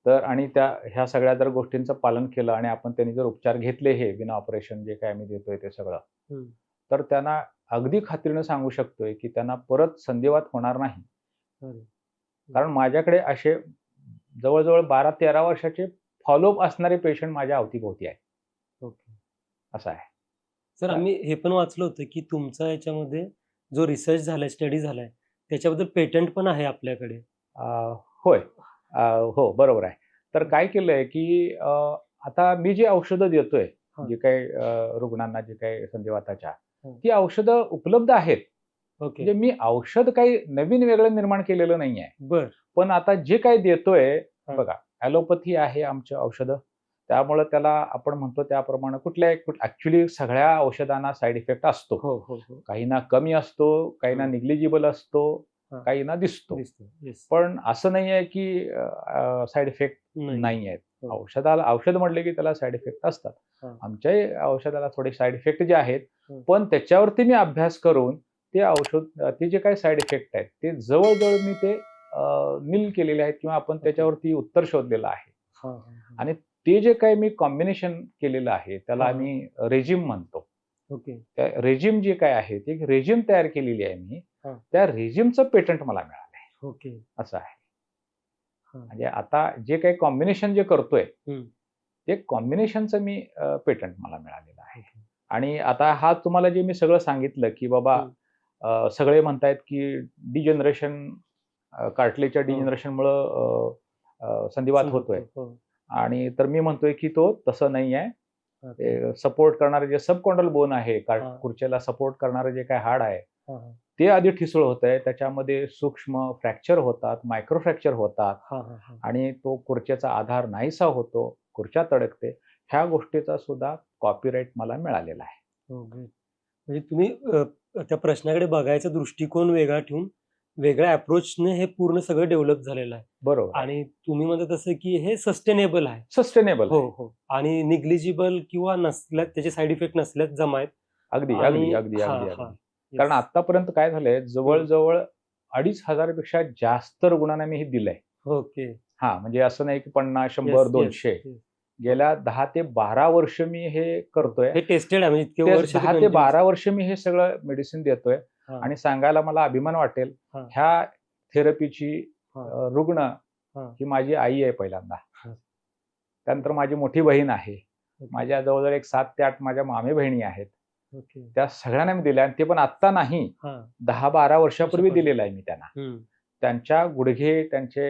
तर आणि ह्या सगळ्या जर गोष्टींचं पालन केलं आणि आपण त्यांनी जर उपचार घेतले, हे बिना ऑपरेशन जे काय मी देतोय ते सगळं, हम्म. तर त्यांना अगदी खात्रीनं सांगू शकतोय की त्यांना परत संधिवात होणार नाही. अरे. कारण माझ्याकडे असे जवळजवळ 12-13 वर्षाचे फॉलोअप असणारे पेशंट माझ्या अवतीभोवती आहेत. ओके. असं आहे. सर, आम्ही हे पण वाचलं होतं की तुमचा याच्यामध्ये जो रिसर्च झालाय, स्टडी झालाय, त्याच्याबद्दल पेटंट पण आहे आपल्याकडे. होय. हो, बरोबर आहे. तर काय केलंय की आता मी जी औषधं देतोय, हा. जे काही रुग्णांना जे काही संधिवाताच्या, हा. ती औषधं उपलब्ध आहेत. ओके. म्हणजे मी औषध काही नवीन वेगळं निर्माण केलेलं नाहीये. बर. पण आता जे काही देतोय, हा. बघा, ॲलोपॅथी आहे आमचं औषधं. त्यामुळे त्याला आपण म्हणतो त्याप्रमाणे ऍक्च्युली सगळ्या औषधांना साईड इफेक्ट असतो. हो, हो, हो. काहींना कमी असतो, काहींना निग्लिजिबल असतो, हा. काहींना दिसतो. Yes. पण असं नाही आहे की साईड इफेक्ट नाही आहेत. हो. औषध म्हटले की त्याला साईड इफेक्ट असतात. हा. आमच्याही औषधाला थोडे साईड इफेक्ट जे आहेत, हं. पण त्याच्यावरती मी अभ्यास करून ते जे काही साईड इफेक्ट आहेत ते जवळजवळ मी ते नील केलेले आहेत किंवा आपण त्याच्यावरती उत्तर शोधलेलं आहे. हा, हा, हा. आणि ते जे काही मी कॉम्बिनेशन केलेलं आहे त्याला हा. आम्ही रेजिम म्हणतो. ओके. त्या रेजिम जे काय आहे ते रेजिम तयार केलेली आहे मी. हा. त्या रेजिमचं पेटंट मला मिळालंय. ओके. असं आहे. हा. म्हणजे आता जे काही कॉम्बिनेशन जे करतोय हम्म. ते कॉम्बिनेशनचं मी पेटंट मला मिळालेलं आहे. ओके. आणि आता हा तुम्हाला जे मी सगळं सांगितलं की बाबा सगळे म्हणतायत की डिजनरेशन, कार्टिलेजच्या हो. डिजनरेशनमुळं संधिवात होतोय. हो. आणि तर मी म्हणतोय की तो तसं नाही आहे. ओके. ते सपोर्ट करणारे जे सबकॉन्डल बोन आहे, हा. खुर्चेला सपोर्ट करणारे जे काय हाड आहे, हा, हा. ते आधी ठिसूळ होतंय. त्याच्यामध्ये सूक्ष्म फ्रॅक्चर होतात, मायक्रो फ्रॅक्चर होतात हा, हा, हा. आणि तो खुर्चेचा आधार नाहीसा होतो, खुर्च्या तडकते. ह्या गोष्टीचा सुद्धा कॉपीराईट मला मिळालेला आहे. हो, great. म्हणजे तुम्ही त्या प्रश्नाकडे बघायचा दृष्टिकोन वेगळा ठेवून वेगळ्या अप्रोचने हे पूर्ण सगळं डेव्हलप झालेलं आहे. बरोबर. आणि तुम्ही म्हणता तसं की हे सस्टेनेबल आहे. सस्टेनेबल. हो, हो. आणि निग्लिजिबल किंवा नसल्यात, त्याचे साईड इफेक्ट नसल्यात जमा आहेत. अगदी आणि अगदी अगदी हा, अगदी हा. अगदी. कारण आतापर्यंत काय झालंय, जवळजवळ 2,500 पेक्षा जास्त रुग्णांना मी हे दिलंय. ओके. हा, म्हणजे असं नाही की 50, 100, Yes, 200. yes. गेल्या 10 ते 12 वर्ष मी हे करतोय. हे टेस्टेड आहे, म्हणजे इतके वर्ष 10 ते 12 वर्ष मी हे सगळं मेडिसिन देतोय. हा. आणि सांगायला मला अभिमान वाटेल, हा. ह्या थेरपीची हा. रुग्ण हा. ही माझी आई आहे पहिल्यांदा. हा. त्यानंतर माझी मोठी बहीण आहे. ओके. माझ्या जवळजवळ एक 7 ते 8 माझ्या मामे बहिणी आहेत. ओके. त्या सगळ्यांना मी दिल्या आणि ते पण आत्ता नाही, हा. 10-12 वर्षापूर्वी वर्षापूर्वी. दिलेलं आहे मी त्यांना. हम्म. त्यांच्या गुडघे, त्यांचे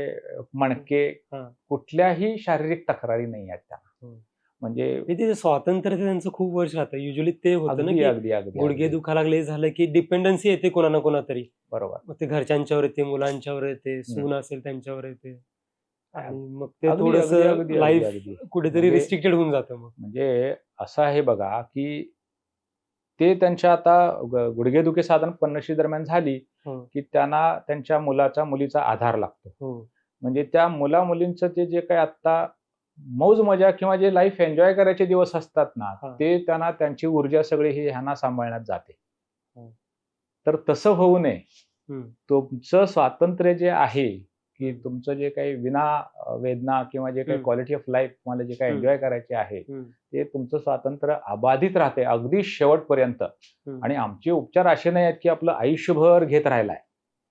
मणके, हा. कुठल्याही शारीरिक तक्रारी नाही आहेत त्यांना. हो. म्हणजे ते स्वातंत्र्य त्यांचं खूप वर्ष राहतं. युजली ते होतं ना अगदी की अगदी अगदी गुडघे अगदी. दुखा लागले झालं की डिपेंडन्सी येते कोणा ना कोणा तरी. बरोबर. मग ते घरच्यांच्यावर येते, मुलांच्यावर येते, सून असेल त्यांच्यावर येते. आणि मग ते अगदी, अगदी, थोडंसं अगदी, लाईफ अगदी. कुठेतरी म्हणजे- रिस्ट्रिक्टेड होऊन जातं मग. म्हणजे असं आहे बघा की ते त्यांच्या आता गुडघेदुखी साधारण 50 दरम्यान झाली हो. की त्यांना त्यांच्या मुलीचा आधार लागतो. हो. म्हणजे त्या मुलींचं ते जे काही आता मौज मजा किंवा जे लाईफ एन्जॉय करायचे दिवस असतात ना, हा. ते त्यांना त्यांची ऊर्जा सगळी ही ह्यांना सांभाळण्यात जाते. हो. तर तसं होऊ नये. हम्म. तुमचं स्वातंत्र्य जे आहे की तुमचं जे काही विना वेदना किंवा जे काही क्वालिटी ऑफ लाईफ तुम्हाला जे काही एन्जॉय करायचे आहे ते तुमचं स्वातंत्र्य अबाधित राहते अगदी शेवटपर्यंत. आणि आमचे उपचार असे नाही आहेत की आपलं आयुष्यभर घेत राहिलाय.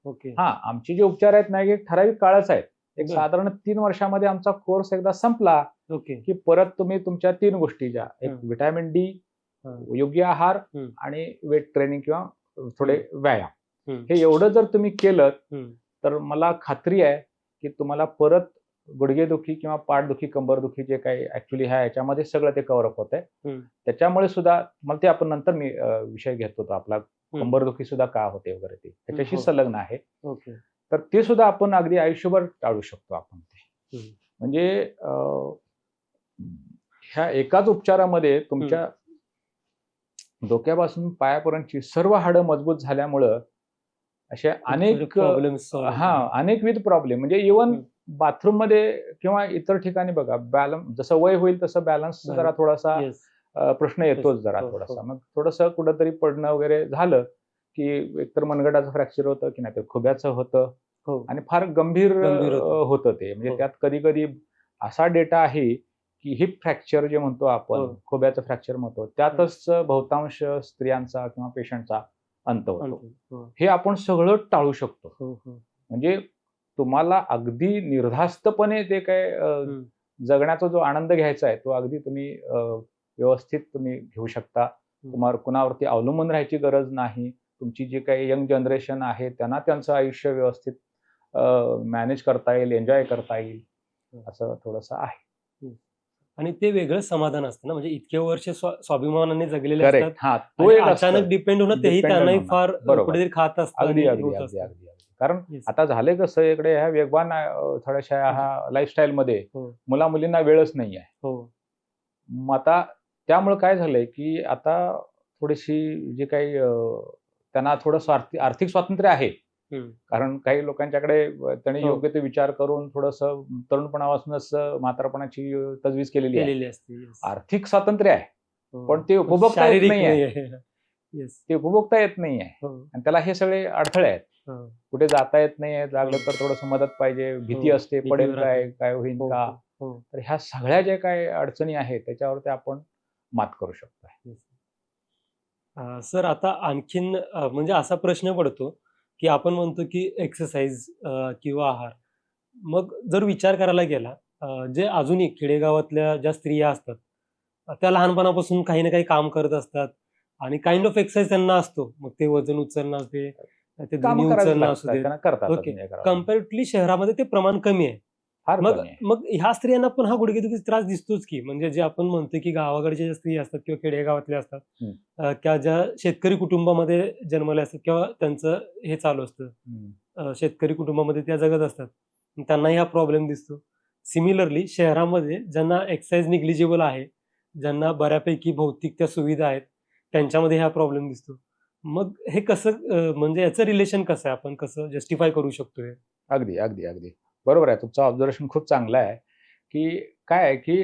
ओके. हा, आमचे जे उपचार आहेत ना एक ठराविक काळच आहेत. एक बरं. साधारण 3 वर्षामध्ये आमचा कोर्स एकदा संपला ओके. की परत तुम्ही तुमच्या 3 गोष्टी ज्या एक व्हिटॅमिन डी, योग्य आहार आणि वेट ट्रेनिंग किंवा थोडे व्यायाम, हे एवढं जर तुम्ही केलं तर मला खात्री आहे की तुम्हाला परत गुडघेदुखी किंवा पाठदुखी, कंबरदुखी जे काही ऍक्च्युली ह्या याच्यामध्ये सगळं ते कव्हर अप होत आहे. त्याच्यामुळे सुद्धा मला ते आपण नंतर मी विषय घेत होतो आपला कंबरदुखी सुद्धा का होते वगैरे ते त्याच्याशी संलग्न आहे. ओके. तर ते सुद्धा आपण अगदी आयुष्यभर टाळू शकतो आपण ते. म्हणजे ह्या एकाच उपचारामध्ये तुमच्या डोक्यापासून पायापर्यंतची सर्व हाडं मजबूत झाल्यामुळं असे अनेक अनेकविध प्रॉब्लेम म्हणजे इव्हन बाथरूम मध्ये किंवा इतर ठिकाणी बघा बॅलन्स जसं वय होईल तसं बॅलन्स जरा थोडासा प्रश्न येतोच जरा थोडासा. मग थोडंसं कुठंतरी पडणं वगैरे झालं की एकतर मनगटाचं फ्रॅक्चर होतं की नाही तर खुब्याचं होतं आणि फार गंभीर होतं ते. म्हणजे त्यात कधी कधी असा डेटा आहे की हिप फ्रॅक्चर जे म्हणतो आपण, खोब्याचं फ्रॅक्चर म्हणतो, त्यातच बहुतांश स्त्रियांचा किंवा पेशंटचा अंत होतो. हे आपण सगळं टाळू शकतो. म्हणजे तुम्हाला अगदी निर्धास्तपणे ते काय जगण्याचा जो आनंद घ्यायचा आहे तो अगदी तुम्ही व्यवस्थित तुम्ही घेऊ शकता. तुम्हाला कुणावरती अवलंबून राहायची गरज नाही. तुमची जी काही यंग जनरेशन आहे त्यांना त्यांचं आयुष्य व्यवस्थित मॅनेज करता येईल, एन्जॉय करता येईल, असं थोडंसं आहे. आणि ते वेगळं समाधान असतं ना, म्हणजे इतके वर्ष स्वाभिमानाने जगलेले असतात. हा, तो एक अचानक डिपेंड होणं तेही त्यांनाही फार कुठेतरी खात असतं. अगदी अगदी अगदी अगदी. कारण आता झाले कसं इकडे ह्या वेगवान थोड्याशा ह्या लाईफस्टाईल मध्ये मुला मुलींना वेळच नाही आहे. मग आता त्यामुळे काय झालंय की आता थोडीशी जे काही त्यांना थोडंसं आर्थिक स्वातंत्र्य आहे. कारण काही लोकांच्याकडे त्यांनी योग्य ते विचार करून थोडंसं तरुणपणापासूनच म्हातारपणाची तजवीज केलेली आहे. आर्थिक स्वातंत्र्य आहे पण ते उपभोगता येत नाही आहे. ते उपभोगता येत नाही आहे आणि त्याला हे सगळे अडथळे आहेत. कुठे जाता येत नाही, लागलं तर थोडंसं मदत पाहिजे, भीती असते, पडेल काय होईल का. तर ह्या सगळ्या ज्या काही अडचणी आहेत त्याच्यावरती आपण मात करू शकतो. सर आता आणखीन म्हणजे असा प्रश्न पडतो की आपण म्हणतो की एक्सरसाइज किंवा आहार, मग जर विचार करायला गेला जे अजूनही खेडेगावातल्या ज्या स्त्रिया असतात त्या लहानपणापासून काही ना काही काम करत असतात आणि काइंड ऑफ एक्सरसाइज त्यांना असतो, मग ते वजन उचलणं असते, ते धुनी उचलणं असू दे, कम्पॅरेटिव्हली शहरामध्ये ते प्रमाण कमी आहे. मग ह्या स्त्रियांना पण हा गुडघेदुखीचा त्रास दिसतोच की. म्हणजे जे आपण म्हणतो की गावाकडच्या ज्या स्त्री असतात किंवा खेडेगावातल्या असतात किंवा ज्या शेतकरी कुटुंबामध्ये जन्मल्या असतात किंवा त्यांचं हे चालू असतं, शेतकरी कुटुंबामध्ये त्या जगत असतात, त्यांनाही हा प्रॉब्लेम दिसतो. सिमिलरली शहरामध्ये ज्यांना एक्सरसाइज निग्लिजिबल आहे, ज्यांना बऱ्यापैकी भौतिक त्या सुविधा आहेत, त्यांच्यामध्ये हा प्रॉब्लेम दिसतो. मग हे कसं म्हणजे याचं रिलेशन कसं आहे, आपण कसं जस्टिफाय करू शकतो हे? अगदी अगदी अगदी बरोबर आहे. तुमचं ऑब्झर्वेशन खूप चांगलं आहे की काय आहे की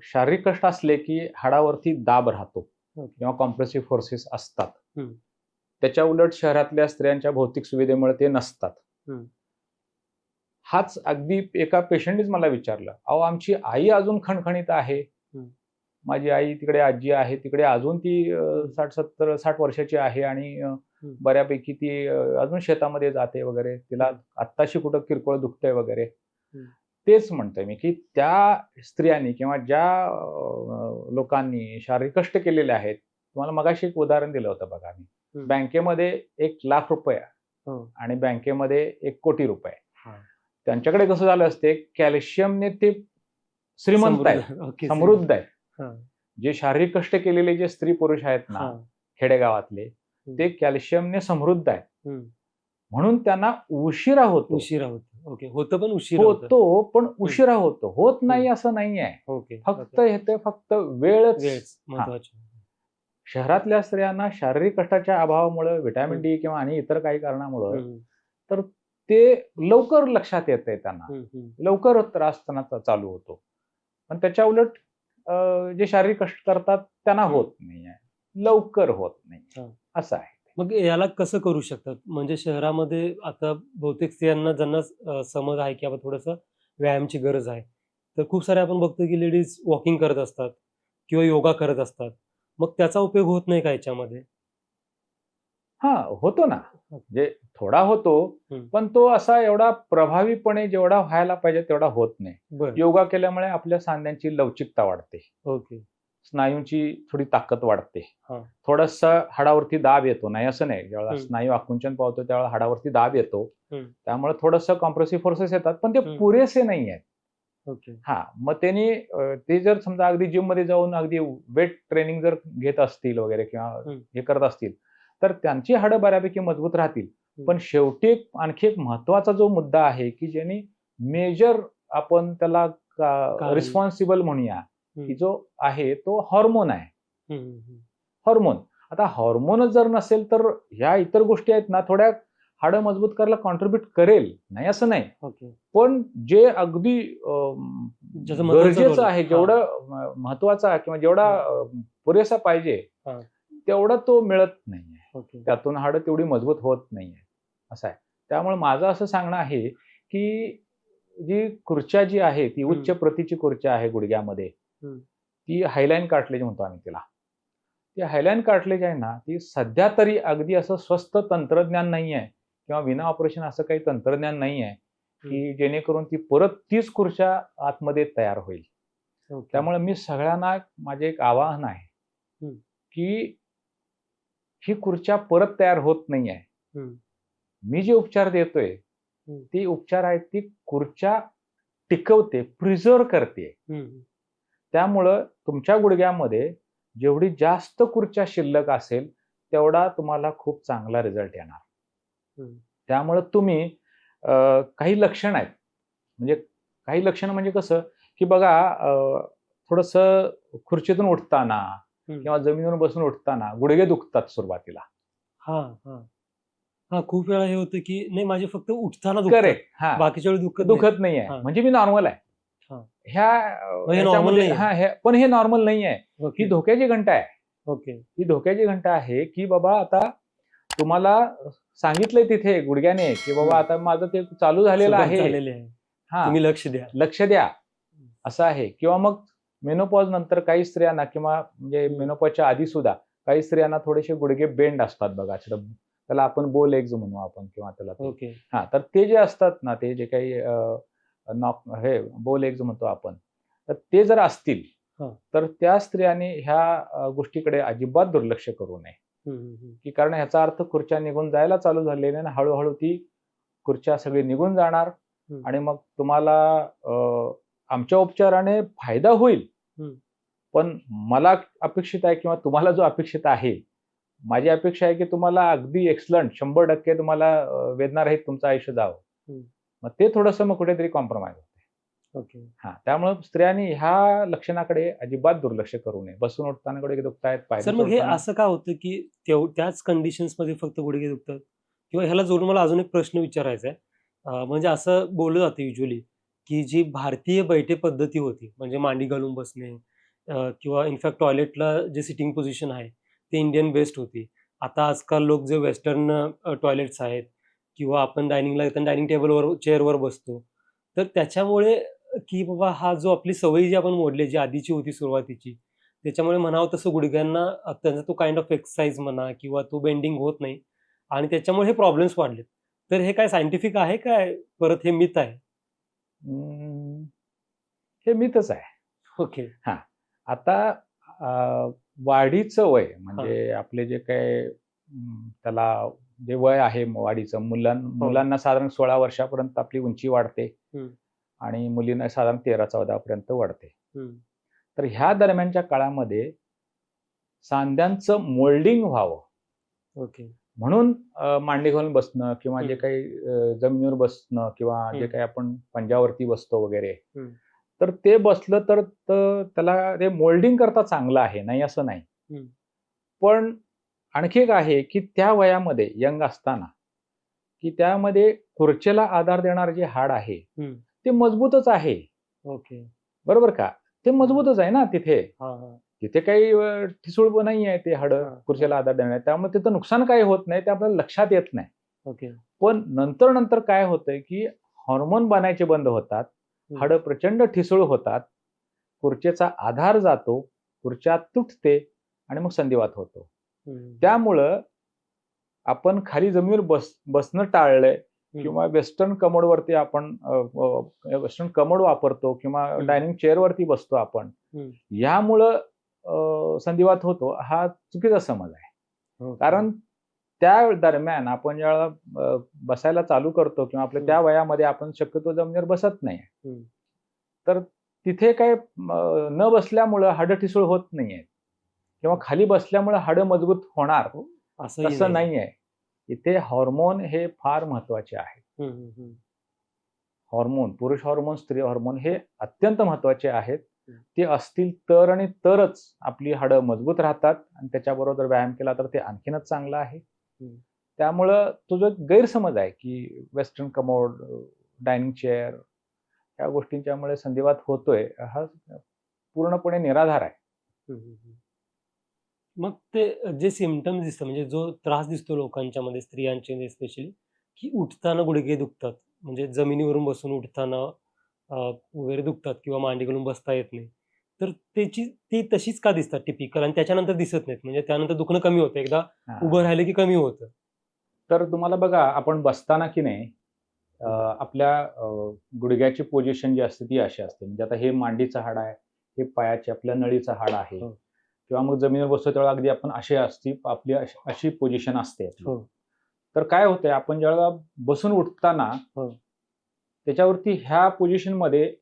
शारीरिक कष्ट असले की हाडावरती दाब राहतो किंवा कॉम्प्रेसिव्ह फोर्सेस असतात. त्याच्या उलट शहरातल्या स्त्रियांच्या भौतिक सुविधेमुळे ते नसतात. हाच अगदी एका पेशंटनेच मला विचारलं, अहो आमची आई अजून खणखणीत आहे, माझी आई तिकडे आजी आहे, तिकडे अजून ती 60 वर्षाची आहे आणि बऱ्यापैकी ती अजून शेतामध्ये जाते वगैरे, तिला आत्ताशी कुठं किरकोळ दुखतंय वगैरे. तेच म्हणतोय मी की त्या स्त्रियांनी किंवा ज्या लोकांनी शारीरिक कष्ट केलेले आहेत, तुम्हाला मगाशी एक उदाहरण दिलं होतं बघा मी, बँकेमध्ये 1,00,000 रुपये आणि बँकेमध्ये 1 कोटी रुपये. त्यांच्याकडे कसं झालं असते, कॅल्शियमने ते श्रीमंत आहेत, समृद्ध आहेत. जे शारीरिक कष्ट केलेले जे स्त्री पुरुष आहेत ना खेडेगावातले, ते कॅल्शियमने समृद्ध आहेत, म्हणून त्यांना उशिरा होतो. होतं पण उशिरा होतो, होत नाही असं नाही आहे. फक्त वेळच महत्वाची. शहरातल्या स्त्रियांना शारीरिक कष्टाच्या अभावामुळे व्हिटॅमिन डी किंवा आणि इतर काही कारणामुळं तर ते लवकर लक्षात येते त्यांना, लवकर त्रास त्यांना चालू होतो. पण त्याच्या उलट जे शारीरिक कष्ट करतात त्यांना होत नाहीये, लवकर होत नाही, असं आहे. मग याला कसं करू शकतात? म्हणजे शहरामध्ये आता बहुतेक स्त्रियांना ज्यांना समज आहे की बाबा थोडंसं व्यायामाची गरज आहे, तर खूप सारे आपण बघतो की लेडीज वॉकिंग करत असतात किंवा योगा करत असतात. मग त्याचा उपयोग होत नाही का याच्यामध्ये? होतो ना. म्हणजे थोडा होतो, पण तो असा एवढा प्रभावीपणे जेवढा व्हायला पाहिजे तेवढा होत नाही. बरं. योगा केल्यामुळे आपल्या सांध्यांची लवचिकता वाढते. ओके. स्नायूंची थोडी ताकद वाढते. हां. थोडासा हाडावरती दाब येतो. नाही असं नाही. जेव्हा स्नायू आकुंचन पावतो त्यावेळेला हाडावरती दाब येतो. त्यामुळे थोडंसं कॉम्प्रेसिव्ह फोर्सेस येतात, पण ते पुरेसे नाही आहेत. ओके. मग त्यांनी ते जर समजा अगदी जिममध्ये जाऊन अगदी वेट ट्रेनिंग जर घेत असतील वगैरे किंवा हे करत असतील, तर त्यांची हाडं बऱ्यापैकी मजबूत राहतील. पण शेवटी आणखी एक महत्वाचा जो मुद्दा आहे, की ज्यांनी मेजर आपण त्याला रिस्पॉन्सिबल म्हणूया, की जो आहे तो हॉर्मोन आहे. हॉर्मोन. आता हॉर्मोनच जर नसेल तर ह्या इतर गोष्टी आहेत ना थोड्या हाडं मजबूत करायला कॉन्ट्रीब्युट करेल, नाही असं नाही. पण जे अगदी गरजेचं आहे, जेवढं महत्वाचं किंवा जेवढा पुरेसा पाहिजे तेवढा तो मिळत नाहीये. त्यातून हाडं तेवढी मजबूत होत नाहीये, असं आहे. त्यामुळे माझं असं सांगणं आहे की जी खुर्च्या जी आहे ती उच्च प्रतीची खुर्च्या आहे गुडघ्यामध्ये, ती हायलाईन कार्टिलेज म्हणतो आम्ही तिला. ती हायलाईन कार्टिलेज आहे ना, ती सध्या तरी अगदी असं स्वस्त तंत्रज्ञान नाहीये किंवा विना ऑपरेशन असं काही तंत्रज्ञान नाहीये की जेणेकरून ती परत तीच खुर्च्या आतमध्ये तयार होईल. त्यामुळे मी सगळ्यांना माझे एक आवाहन आहे की ही खुर्च्या परत तयार होत नाहीये. मी जे उपचार देतोय ती उपचार आहेत ती खुर्च्या टिकवते, प्रिझर्व्ह करते. त्यामुळं तुमच्या गुडघ्यामध्ये जेवढी जास्त खुर्च्या शिल्लक असेल तेवढा तुम्हाला खूप चांगला रिझल्ट येणार. त्यामुळं तुम्ही काही लक्षण आहेत, म्हणजे काही लक्षण म्हणजे कसं की बघा थोडंसं खुर्चीतून उठताना किंवा जमिनीवर बसून उठताना गुडघे दुखतात सुरुवातीला. खूप वेळा हे होतं की नाही माझे फक्त उठताना करेक्ट. बाकीच्या वेळी दुखत नाहीये, म्हणजे मी नॉर्मल आहे. पण हे नॉर्मल नाहीये. ही धोक्याची घंटा आहे. ही धोक्याची घंटा आहे की बाबा आता तुम्हाला सांगितलंय तिथे गुडघ्याने की बाबा आता माझं ते चालू झालेलं आहे. तुम्ही लक्ष द्या असं आहे. किंवा मग मेनोपॉज नंतर काही स्त्रियांना किंवा म्हणजे मेनोपॉजच्या आधी सुद्धा काही स्त्रियांना थोडेसे गुडघे बेंड असतात बघा, त्याला आपण बो लेग्स म्हणू आपण किंवा त्याला तर ते जे असतात ना, ते जे काही हे बो लेग्स म्हणतो आपण, तर ते जर असतील तर त्या स्त्रियांनी ह्या गोष्टीकडे अजिबात दुर्लक्ष करू नये. की कारण ह्याचा अर्थ खुर्च्या निघून जायला चालू झालेल्या आणि हळूहळू ती खुर्च्या सगळी निघून जाणार आणि मग तुम्हाला आमच्या उपचाराने फायदा होईल. पण मला अपेक्षित आहे किंवा तुम्हाला जो अपेक्षित आहे, माझी अपेक्षा आहे की तुम्हाला अगदी एक्सलंट 100% तुम्हाला वेदना रहित तुमचं आयुष्य जावं. मग ते थोडंसं मग कुठेतरी कॉम्प्रोमाइज होते. त्यामुळे स्त्रियांनी ह्या लक्षणाकडे अजिबात दुर्लक्ष करू नये. बसून उठताना गुडघे दुखतायत, पाय मग हे असं का होतं की त्याच कंडिशन्स मध्ये फक्त गुडघे दुखतात? किंवा ह्याला जोडून मला अजून एक प्रश्न विचारायचा आहे. म्हणजे असं बोललं जातं युजली की जी भारतीय बैठे पद्धती होती, म्हणजे मांडी घालून बसणे किंवा इनफॅक्ट टॉयलेटला जे सिटिंग पोझिशन आहे ते इंडियन बेस्ट होती. आता आजकाल लोक जे वेस्टर्न टॉयलेट्स आहेत किंवा आपण डायनिंग टेबलवर चेअरवर बसतो, तर त्याच्यामुळे की बाबा हा जो आपली सवय जी आपण मोडली, जी आधीची होती सुरुवातीची, त्याच्यामुळे म्हणावं तसं गुडघ्यांना त्यांचा तो काइंड ऑफ एक्सरसाइज म्हणा किंवा तो बेंडिंग होत नाही आणि त्याच्यामुळे हे प्रॉब्लेम्स वाढलेत. तर हे काय सायंटिफिक आहे काय परत हे मिथ आहे? हे मिथच आहे. आता वाढीचं वय म्हणजे आपले जे काही त्याला जे वय आहे वाढीचं, मुलांना साधारण 16 वर्षापर्यंत आपली उंची वाढते आणि मुलींना साधारण 13-14 पर्यंत वाढते. तर ह्या दरम्यानच्या काळामध्ये सांध्यांचं मोल्डिंग व्हावं म्हणून मांडी घालून बसणं किंवा जे काही जमिनीवर बसणं किंवा जे काही आपण पंजावरती बसतो वगैरे, तर ते बसलं तर त्याला ते मोल्डिंग करता चांगलं आहे, नाही असं नाही. पण आणखी एक आहे की त्या वयामध्ये यंग असताना की त्यामध्ये खुर्चेला आधार देणारे जे हाड आहे ते मजबूतच आहे. ओके. बरोबर का? ते मजबूतच आहे ना तिथे. हा हा तिथे काही ठिसूळ नाही आहे ते हाड हा, खुर्चेला आधार देणारे. त्यामुळे तिथं नुकसान काही होत नाही, ते आपल्याला लक्षात येत नाही. ओके. पण नंतर नंतर काय होतंय की हॉर्मोन बनायचे बंद होतात, हाडं प्रचंड ठिसूळ होतात, खुर्चेचा आधार जातो, खुर्च्या तुटते आणि मग संधिवात होतो. त्यामुळं आपण खाली जमिनीवर बसणं टाळलंय किंवा वेस्टर्न कमोडवरती आपण वेस्टर्न कमोड वापरतो किंवा डायनिंग चेअरवरती बसतो आपण. यामुळं संधिवात होतो हा चुकीचा समज आहे. कारण त्या दरम्यान आपण ज्यावेळेला बसायला चालू करतो किंवा आपल्या त्या वयामध्ये आपण शक्यतो जमिनीवर बसत नाही. तर तिथे काय न बसल्यामुळं हाडं ठिसूळ होत नाहीये किंवा खाली बसल्यामुळे हाडं मजबूत होणार असं नाहीये. इथे हॉर्मोन हे फार महत्वाचे आहे. हॉर्मोन, पुरुष हॉर्मोन, स्त्री हॉर्मोन हे अत्यंत महत्वाचे आहेत. ते असतील तर आणि तरच आपली हाडं मजबूत राहतात आणि त्याच्याबरोबर व्यायाम केला तर ते आणखीनच चांगलं आहे. त्यामुळं तुझा गैरसमज आहे की वेस्टर्न कमोड, डायनिंग चेअर या गोष्टींच्यामुळे संधिवात होतोय हा पूर्णपणे निराधार आहे. मग ते जे सिम्पटम्स दिसतात म्हणजे जो त्रास दिसतो लोकांच्या मध्ये स्त्रियांचे स्पेशली की उठताना गुडघे दुखतात म्हणजे जमिनीवरून बसून उठताना वगैरे दुखतात किंवा मांडी घालून बसता येत नाही. तर ती तशीच का दिसतात टिपिकल आणि त्याच्यानंतर दिसत नाहीत म्हणजे त्यानंतर दुखणं कमी होतं एकदा उभं राहिलं की कमी होतं. तर तुम्हाला बघा आपण बसताना की नाही आपल्या गुडघ्याची पोझिशन जी असते ती अशी असते. म्हणजे आता हे मांडीचं हाड आहे, हे पायाचे आपल्या नळीचं हाड आहे किंवा मग जमिनीवर बसतो तेव्हा अगदी आपण आपली अशी पोझिशन असते. तर काय होतंय आपण ज्यावेळेला बसून उठताना त्याच्यावरती ह्या पोझिशन मध्ये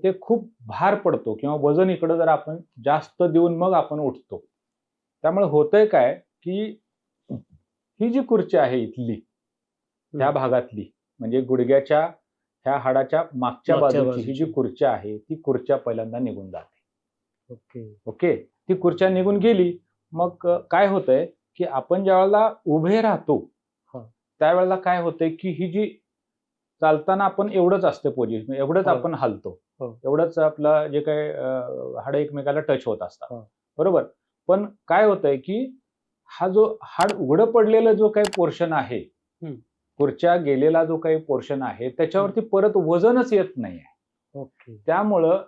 ते खूप भार पडतो किंवा वजन इकडं जर आपण जास्त देऊन मग आपण उठतो. त्यामुळे होतंय काय की ही जी खुर्ची आहे इथली त्या भागातली म्हणजे गुडघ्याच्या ह्या हाडाच्या मागच्या बाजूची ही जी खुर्ची आहे ती खुर्च्या पहिल्यांदा निघून जाते. ओके. ती खुर्च्या निघून गेली मग काय होतंय की आपण ज्यावेळेला उभे राहतो त्यावेळेला काय होतंय की ही जी चालताना आपण एवढंच असते पोझिशन, एवढंच आपण हलतो, एवढंच आपलं जे काही हाड एकमेकाला टच होत असतात. बरोबर. पण काय होतंय की हा जो हाड उघडं पडलेलं जो काही पोर्शन आहे खुर्च्या गेलेला जो काही पोर्शन आहे त्याच्यावरती परत वजनच येत नाहीये. त्यामुळं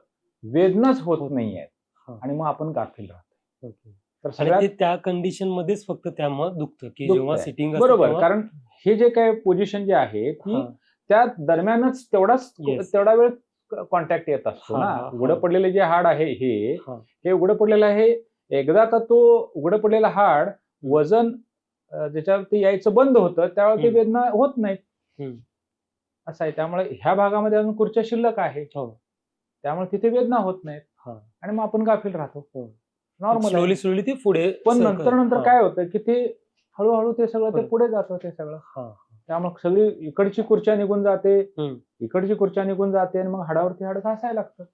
वेदनाच होत नाहीये आणि मग आपण गाफील राहतो. तर सगळ्यात त्या कंडिशन मध्येच फक्त त्यामुळे दुखतं की जेव्हा सिटिंग बरोबर. कारण हे जे काही पोझिशन जे आहे ती त्या दरम्यानच तेवढा वेळ कॉन्टॅक्ट येत असतो ना. उघडं पडलेले जे हाड आहे हे उघडं पडलेलं आहे. एकदा का तो उघडं पडलेला हाड वजन ज्याच्यावरती यायचं बंद होतं त्यावेळेला ती वेदना होत नाहीत असं आहे. त्यामुळे ह्या भागामध्ये अजून खुर्च्या शिल्लक आहे त्यामुळे तिथे वेदना होत नाहीत आणि मग आपण गाफील राहतो. नॉर्मल स्लोली ते पुढे. पण नंतर काय होतं की ते हळूहळू ते सगळं ते पुढे जातं ते सगळं. त्यामुळे सगळी इकडची खुर्च्या निघून जाते, इकडची खुर्च्या निघून जाते आणि मग हाडावरती हाड घासायला लागतं,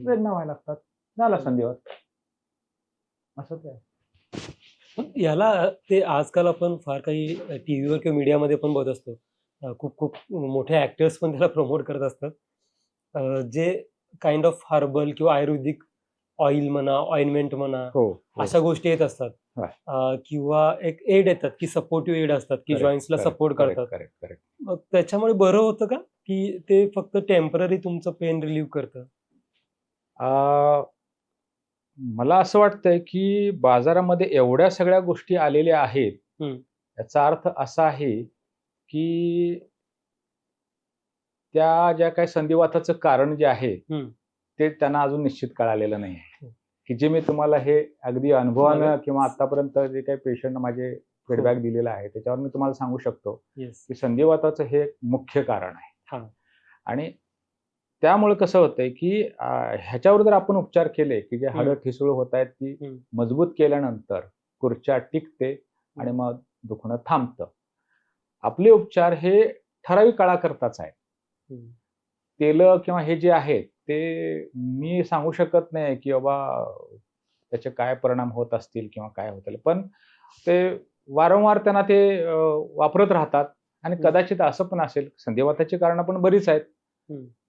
वेदना व्हायला लागतात, झाला संधिवात. असं ते याला ते आजकाल आपण फार काही टीव्हीवर किंवा मीडियामध्ये पण बघत असतो. खूप खूप मोठे ऍक्टर्स पण त्याला प्रमोट करत असतात. जे काइंड ऑफ हर्बल किंवा आयुर्वेदिक ऑइल म्हणा, ऑइंटमेंट म्हणा, अशा गोष्टी येत असतात. किंवा एक एड येतात की सपोर्टिव्ह एड असतात की जॉईंट्सला सपोर्ट करतात. मग त्याच्यामुळे बरं होतं का की ते फक्त टेम्पररी तुमचं पेन रिलीव्ह करतं? मला असं वाटतंय की बाजारामध्ये एवढ्या सगळ्या गोष्टी आलेल्या आहेत याचा अर्थ असा आहे की त्या ज्या काही संधिवाताचं कारण जे आहे ते त्यांना अजून निश्चित कळालेलं नाही आहे. की जे मी तुम्हाला हे अगदी अनुभवानं किंवा आतापर्यंत जे काही पेशंट माझे फीडबॅक दिलेला आहे त्याच्यावर मी तुम्हाला सांगू शकतो की संधिवाताचं हे मुख्य कारण आहे. आणि त्यामुळे कसं होतंय की ह्याच्यावर जर आपण उपचार केले की जे हाडं ठिसूळ होत आहेत ती मजबूत केल्यानंतर खुर्च्या टिकते आणि मग दुखणं थांबतं. आपले उपचार हे ठराविक काळाकरताच आहेत. तेल किंवा हे जे आहेत ते मी सांगू शकत नाही की बाबा त्याचे काय परिणाम होत असतील किंवा काय होतील, पण ते वारंवार त्यांना ते वापरत राहतात. आणि कदाचित असं पण असेल, संधिवाताची कारणं पण बरीच आहेत.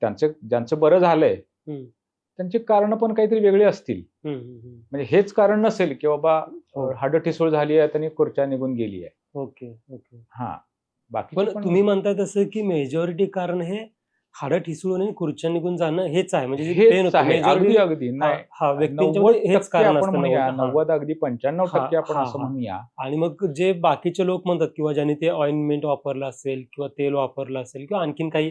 ज्यांचं बरं झालंय त्यांची कारणं पण काहीतरी वेगळी असतील. म्हणजे हेच कारण नसेल की बाबा हाडं ठिसूळ झाली आहेत आणि खुर्च्या निघून गेली आहे. Okay okay. हा, बाकीचे पण तुम्ही म्हणताय तसं की मेजॉरिटी कारण हे हाडं ठिसूळ आणि खुर्च्या निघून जाणं हेच आहे, म्हणजे जे पेन हेच होतं आहे. अगदी मेजॉरिटी अगदी नाही, व्यक्तींच्यामध्ये हेच 90% कारण आपण असतं. म्हणूया, 90 90 अगदी 95% आपण असं म्हणूया. आणि मग जे बाकीचे लोक म्हणतात किंवा ज्यांनी ते ऑइंटमेंट वापरलं असेल किंवा तेल वापरलं असेल किंवा आणखीन काही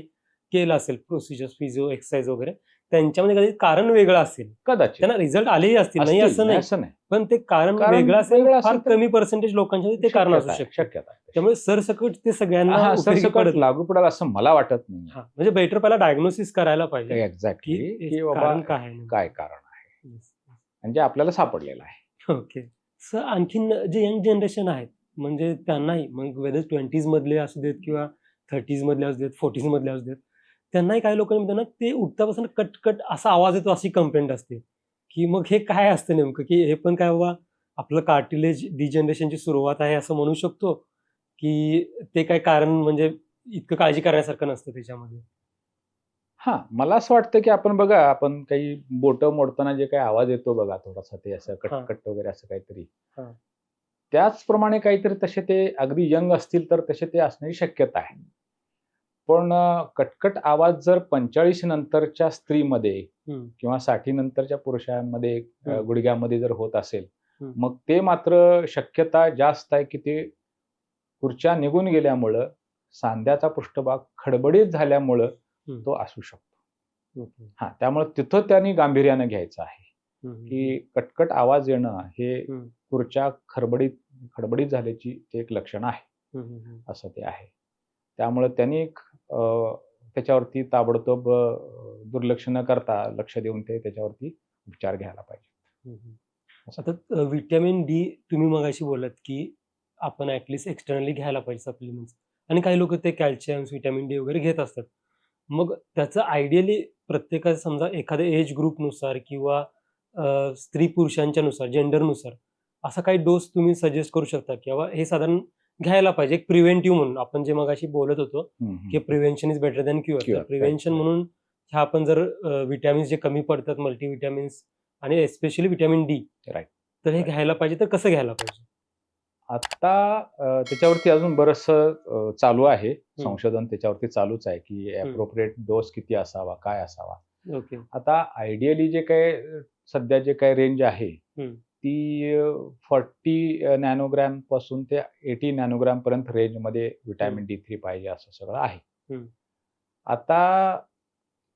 केलं असेल प्रोसिजर फिजिओ एक्सरसाइज वगैरे, त्यांच्यामध्ये काही कारण वेगळं असेल, कदाचित त्यांना रिझल्ट आलेही असतील, नाही असं नाही, पण ते कारण वेगळं असेल. फार कमी पर्सेंटेज लोकांच्या ते कारण असू शकतं. शक्यता आहे. त्यामुळे सरसकट ते सगळ्यांना उपयोगी सरसकट पडत लागू पडेल असं मला वाटत नाही. म्हणजे बेटर पहिला डायग्नोसिस करायला पाहिजे एक्झॅक्टली की बाबा कारण काय आहे, काय कारण आहे, म्हणजे आपल्याला सापडलेलं आहे. ओके. सर आणखीन जे यंग जनरेशन आहेत, म्हणजे त्यांनाही मग वेदर 20s मधले असू देत किंवा 30s मधले असू देत, 40s मधले असू देत, त्यांनाही काही लोकांनी म्हणतात ना, ते उठतापासून कट असा आवाज येतो, अशी कंप्लेंट असते. की मग हे काय असतं नेमकं, की हे पण काय बाबा आपलं कार्टिलेज डिजनरेशनची सुरुवात आहे असं म्हणू शकतो, की ते काय कारण म्हणजे इतकं काळजी करण्यासारखं नसतं त्याच्यामध्ये? हा, मला असं वाटतं की आपण बघा, आपण काही बोटं मोडताना जे काही आवाज येतो बघा, थोडासा ते असं कटकट वगैरे असं काहीतरी, त्याचप्रमाणे काहीतरी तसे ते अगदी यंग असतील तर तसे ते असण्याची शक्यता आहे. पण कटकट आवाज जर 45 नंतरच्या स्त्रीमध्ये किंवा 60 नंतरच्या पुरुषांमध्ये गुडघ्यामध्ये जर होत असेल, मग ते मात्र शक्यता जास्त आहे की ते खुर्च्या निघून गेल्यामुळं, सांध्याचा पृष्ठभाग खडबडीत झाल्यामुळं तो असू शकतो. हा, त्यामुळे तिथं त्यांनी गांभीर्यानं घ्यायचं आहे की कटकट आवाज येणं हे खुर्च्या खडबडीत झाल्याची ते एक लक्षण आहे, असं ते आहे. त्यामुळे त्यांनी त्याच्यावरती ताबडतोब दुर्लक्ष न करता लक्ष देऊन ते त्याच्यावरती उपचार घ्यायला पाहिजे. आता व्हिटॅमिन डी तुम्ही मगाशी बोललात की आपण ऍटलिस्ट एक्सटर्नली घ्यायला पाहिजे सप्लिमेंट्स, आणि काही लोक ते कॅल्शियम व्हिटॅमिन डी वगैरे घेत असतात. मग त्याचं आयडियली प्रत्येकाचं समजा एखाद्या एज ग्रुपनुसार किंवा स्त्री पुरुषांच्या नुसार, जेंडरनुसार असा काही डोस तुम्ही सजेस्ट करू शकता की बाबा हे साधारण घ्यायला पाहिजे, एक प्रिव्हेंटिव्ह म्हणून? आपण जे मगाशी बोलत होतो की prevention is better than cure, prevention म्हणून ह्या आपण जर व्हिटॅमिन्स जे कमी पडतात, मल्टीव्हिटॅमिन्स आणि एस्पेशली व्हिटॅमिन डी, तर हे घ्यायला पाहिजे, तर कसं घ्यायला पाहिजे? आता त्याच्यावरती अजून बरंचसं चालू आहे, संशोधन त्याच्यावरती चालूच आहे की अप्रोप्रिएट डोस किती असावा, काय असावा. ओके. आता आयडियली जे काय सध्या जे काही रेंज आहे ती 40 नॅनोग्रॅम पासून ते 80 नॅनोग्रॅम पर्यंत रेंजमध्ये व्हिटॅमिन D3 पाहिजे, असं सगळं आहे. आता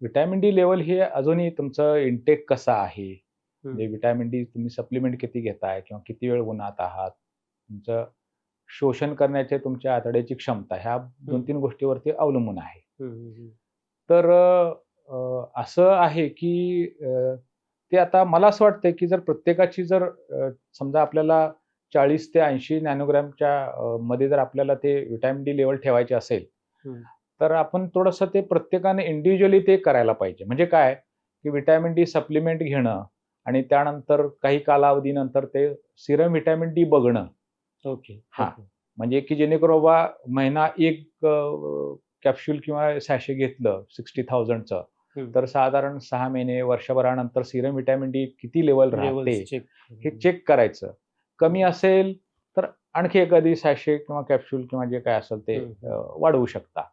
व्हिटॅमिन डी लेवल हे अजूनही तुमचं इंटेक कसं आहे, म्हणजे व्हिटॅमिन डी तुम्ही सप्लिमेंट किती घेताय किंवा किती वेळ उन्हात आहात, तुमचं शोषण करण्याची तुमच्या आतड्याची क्षमता, ह्या 2-3 गोष्टीवरती अवलंबून आहे. तर असं आहे की ते आता मला असं वाटतंय की जर प्रत्येकाची जर समजा आपल्याला 40 ते 80 नॅनोग्रॅमच्या मध्ये जर आपल्याला ते व्हिटॅमिन डी लेवल ठेवायचे असेल, तर आपण थोडंसं ते प्रत्येकाने इंडिव्हिज्युअली ते करायला पाहिजे. म्हणजे काय की व्हिटॅमिन डी सप्लिमेंट घेणं आणि त्यानंतर काही कालावधीनंतर ते सिरम व्हिटॅमिन डी बघणं. ओके. हा, म्हणजे की जेणेकरून बाबा महिना एक कॅप्सूल किंवा सॅशे घेतलं 60,000चं, तर साधारण 6 महिने, वर्षभरानंतर सिरम व्हिटॅमिन डी किती लेवल राहते हे चेक करायचं. कमी असेल तर आणखी एखादी सॅशे किंवा कॅप्सूल किंवा जे काय असेल ते वाढवू शकता.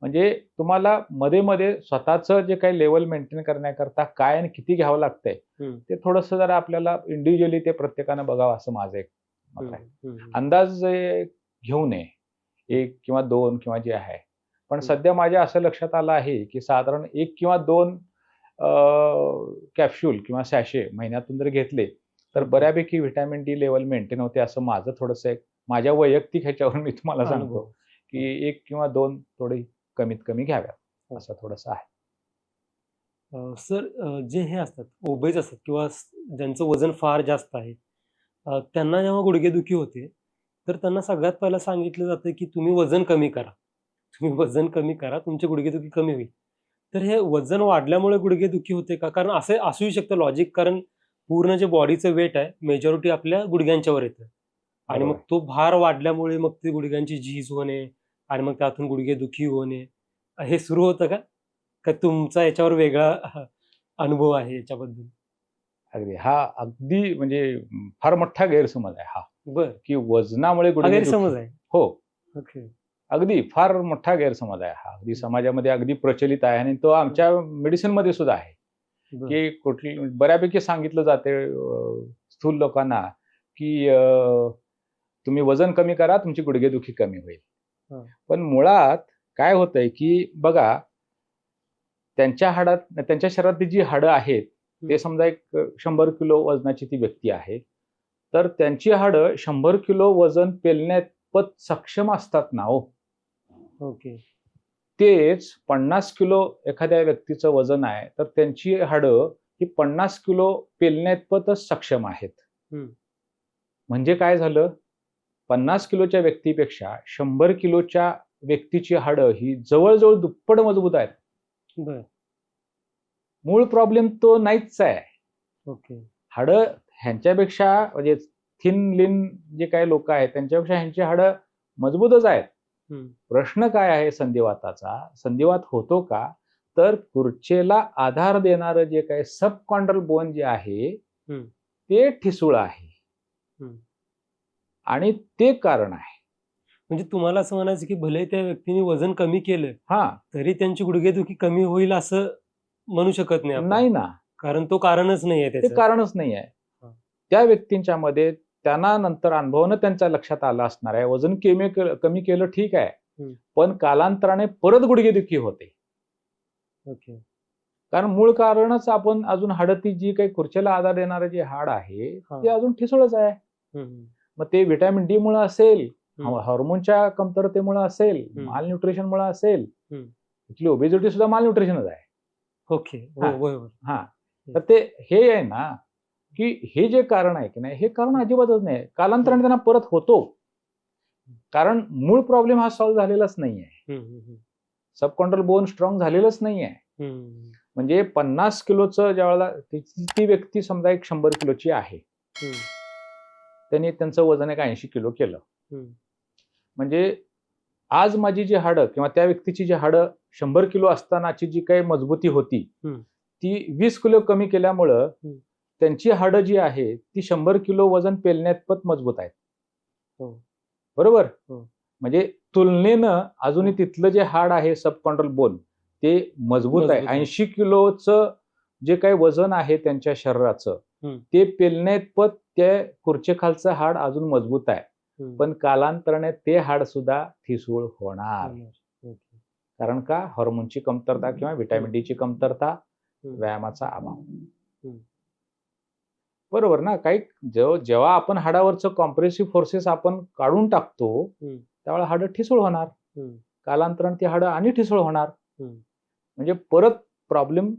म्हणजे तुम्हाला मध्ये स्वतःचं जे काही लेवल मेंटेन करण्याकरता काय आणि किती घ्यावं लागतंय ते थोडंसं जरा आपल्याला इंडिव्हिज्युअली ते प्रत्येकानं बघावं, असं माझं एक मत आहे. अंदाज घेऊ नये 1 किंवा 2 किंवा जे आहे. पण सध्या माझ्या असं लक्षात आलं आहे की साधारण 1 किंवा 2 कॅप्सूल किंवा सॅशे महिन्यातून जर घेतले तर बऱ्यापैकी व्हिटॅमिन डी लेवल मेंटेन होते, असं माझं थोडंसं एक माझ्या वैयक्तिक ह्याच्यावरून मी तुम्हाला सांगतो की 1 किंवा 2 थोडी कमीत कमी घ्याव्यात, असं थोडंसं आहे. सर, जे हे असतात ओबेज असतात किंवा ज्यांचं वजन फार जास्त आहे, त्यांना जेव्हा गुडघेदुखी होते तर त्यांना सगळ्यात पहिला सांगितलं जातं की तुम्ही वजन कमी करा, तुम्ही वजन कमी करा, तुमची गुडघेदुखी कमी होईल. तर हे वजन वाढल्यामुळे गुडघेदुखी होते का? कारण असं असूही शकतं लॉजिक, कारण पूर्ण जे बॉडीचं वेट आहे मेजॉरिटी आपल्या गुडघ्यांच्यावर येतं आणि मग तो भार वाढल्यामुळे मग ते गुडघ्यांची झीज होणे आणि मग त्यातून गुडघे दुखी होणे हे सुरू होतं का? का तुमचा याच्यावर वेगळा अनुभव आहे याच्याबद्दल? अगदी हा अगदी म्हणजे फार मोठा गैरसमज आहे हा, बर, की वजनामुळे हा गुडघे गैरसमज दुखी. आहे. हो, ओके. अगदी फार मोठा गैरसमज आहे हा. अगदी समाजामध्ये अगदी प्रचलित आहे आणि तो आमच्या मेडिसिन मध्ये सुद्धा आहे, बर. की कुठली बऱ्यापैकी सांगितलं जाते स्थूल लोकांना, की तुम्ही वजन कमी करा, तुमची गुडघेदुखी कमी होईल. हा. पण मुळात काय होतंय, की बघा त्यांच्या शरीरातली जी हाडं आहेत, ते समजा एक 100 किलो वजनाची ती व्यक्ती आहे. तर त्यांची हाडं 100 किलो वजन पेलण्याइतपत सक्षम असतात ना हो. ओके. तेच 50 किलो एखाद्या व्यक्तीचं वजन आहे, तर त्यांची हाडं ही 50 किलो पेलण्याइतपतच सक्षम आहेत. म्हणजे काय झालं? 50 किलोच्या व्यक्तीपेक्षा 100 किलोच्या व्यक्तीची हाडं ही जवळ-जवळ दुप्पट मजबूत आहेत. बर. मूळ प्रॉब्लेम तो नाहीच आहे. ओके. हाडं ह्यांच्यापेक्षा म्हणजे थिन लिन जे काही लोक आहेत त्यांच्यापेक्षा ह्यांची हाडं मजबूतच आहेत. प्रश्न काय आहे संधिवाताचा? संधिवात होतो का? तर खुर्चेला आधार देणारं जे काही सबकॉन्ड्रल बोन जे आहे ते ठिसूळ आहे आणि ते कारण आहे. म्हणजे तुम्हाला असं म्हणायचं की भले त्या व्यक्तीने वजन कमी केलं हा, तरी त्यांची गुडघेदुखी कमी होईल असं म्हणू शकत नाही आपण. नाही ना, कारण तो कारणच नाहीये ते त्याचं. कारणच नाही आहे. हा. त्या व्यक्तींच्या मध्ये त्यांना नंतर अनुभवानं त्यांच्या लक्षात आलं असणार आहे, वजन कमी केलं ठीक आहे, पण कालांतराने परत गुडघेदुखी होते. ओके. कारण मूळ कारणच आपण अजून हाडं जी काही खुर्चेला आधार देणारं जे हाड आहे ते अजून ठिसूळच आहे. मग ते व्हिटॅमिन डी मुळे असेल, हार्मोनच्या कमतरतेमुळे असेल, माल न्यूट्रिशन मुळे असेल. इथली ओबेसिटी सुद्धा माल न्यूट्रिशनच आहे. ओके. बरोबर. हा, तर ते हे आहे ना, की हे जे कारण आहे की नाही, हे कारण अजिबातच नाही. कालांतराने त्यांना परत होतो. कारण मूळ प्रॉब्लेम हा सॉल्व्ह झालेलाच नाहीये. सबकॉन्ड्रल बोन स्ट्रॉंग झालेलंच नाहीये. म्हणजे 50 किलोचं ज्यावेळेला ती व्यक्ती समजा एक 100 किलोची आहे, त्यांनी त्यांचं वजन एक 80 किलो केलं. म्हणजे आज माझी जी हाडं किंवा त्या व्यक्तीची जी हाडं 100 किलो असतानाची जी काही मजबूती होती ती 20 किलो कमी केल्यामुळं त्यांची हाडं जी आहे ती 100 किलो वजन पेलण्याइतपत मजबूत आहेत. बरोबर? म्हणजे तुलनेनं अजूनही तिथलं जे हाड आहे सबकॉन्ड्रल बोन ते मजबूत आहे. 80 किलोचं जे काही वजन आहे त्यांच्या शरीराचं ते पेलण्याइतपत त्या खुर्चेखालचं हाड अजून मजबूत आहे. पण कालांतराने ते हाड सुद्धा ठिसूळ होणार. कारण का? हार्मोनची कमतरता किंवा व्हिटॅमिन डी ची कमतरता, व्यायामाचा अभाव. बरोबर ना? काही जेव्हा आपण हाडावरचं कॉम्प्रेसिव्ह फोर्सेस आपण काढून टाकतो त्यावेळेला हाडं ठिसूळ होणार. कालांतराने ती हाडं आणि ठिसूळ होणार. म्हणजे परत प्रॉब्लेम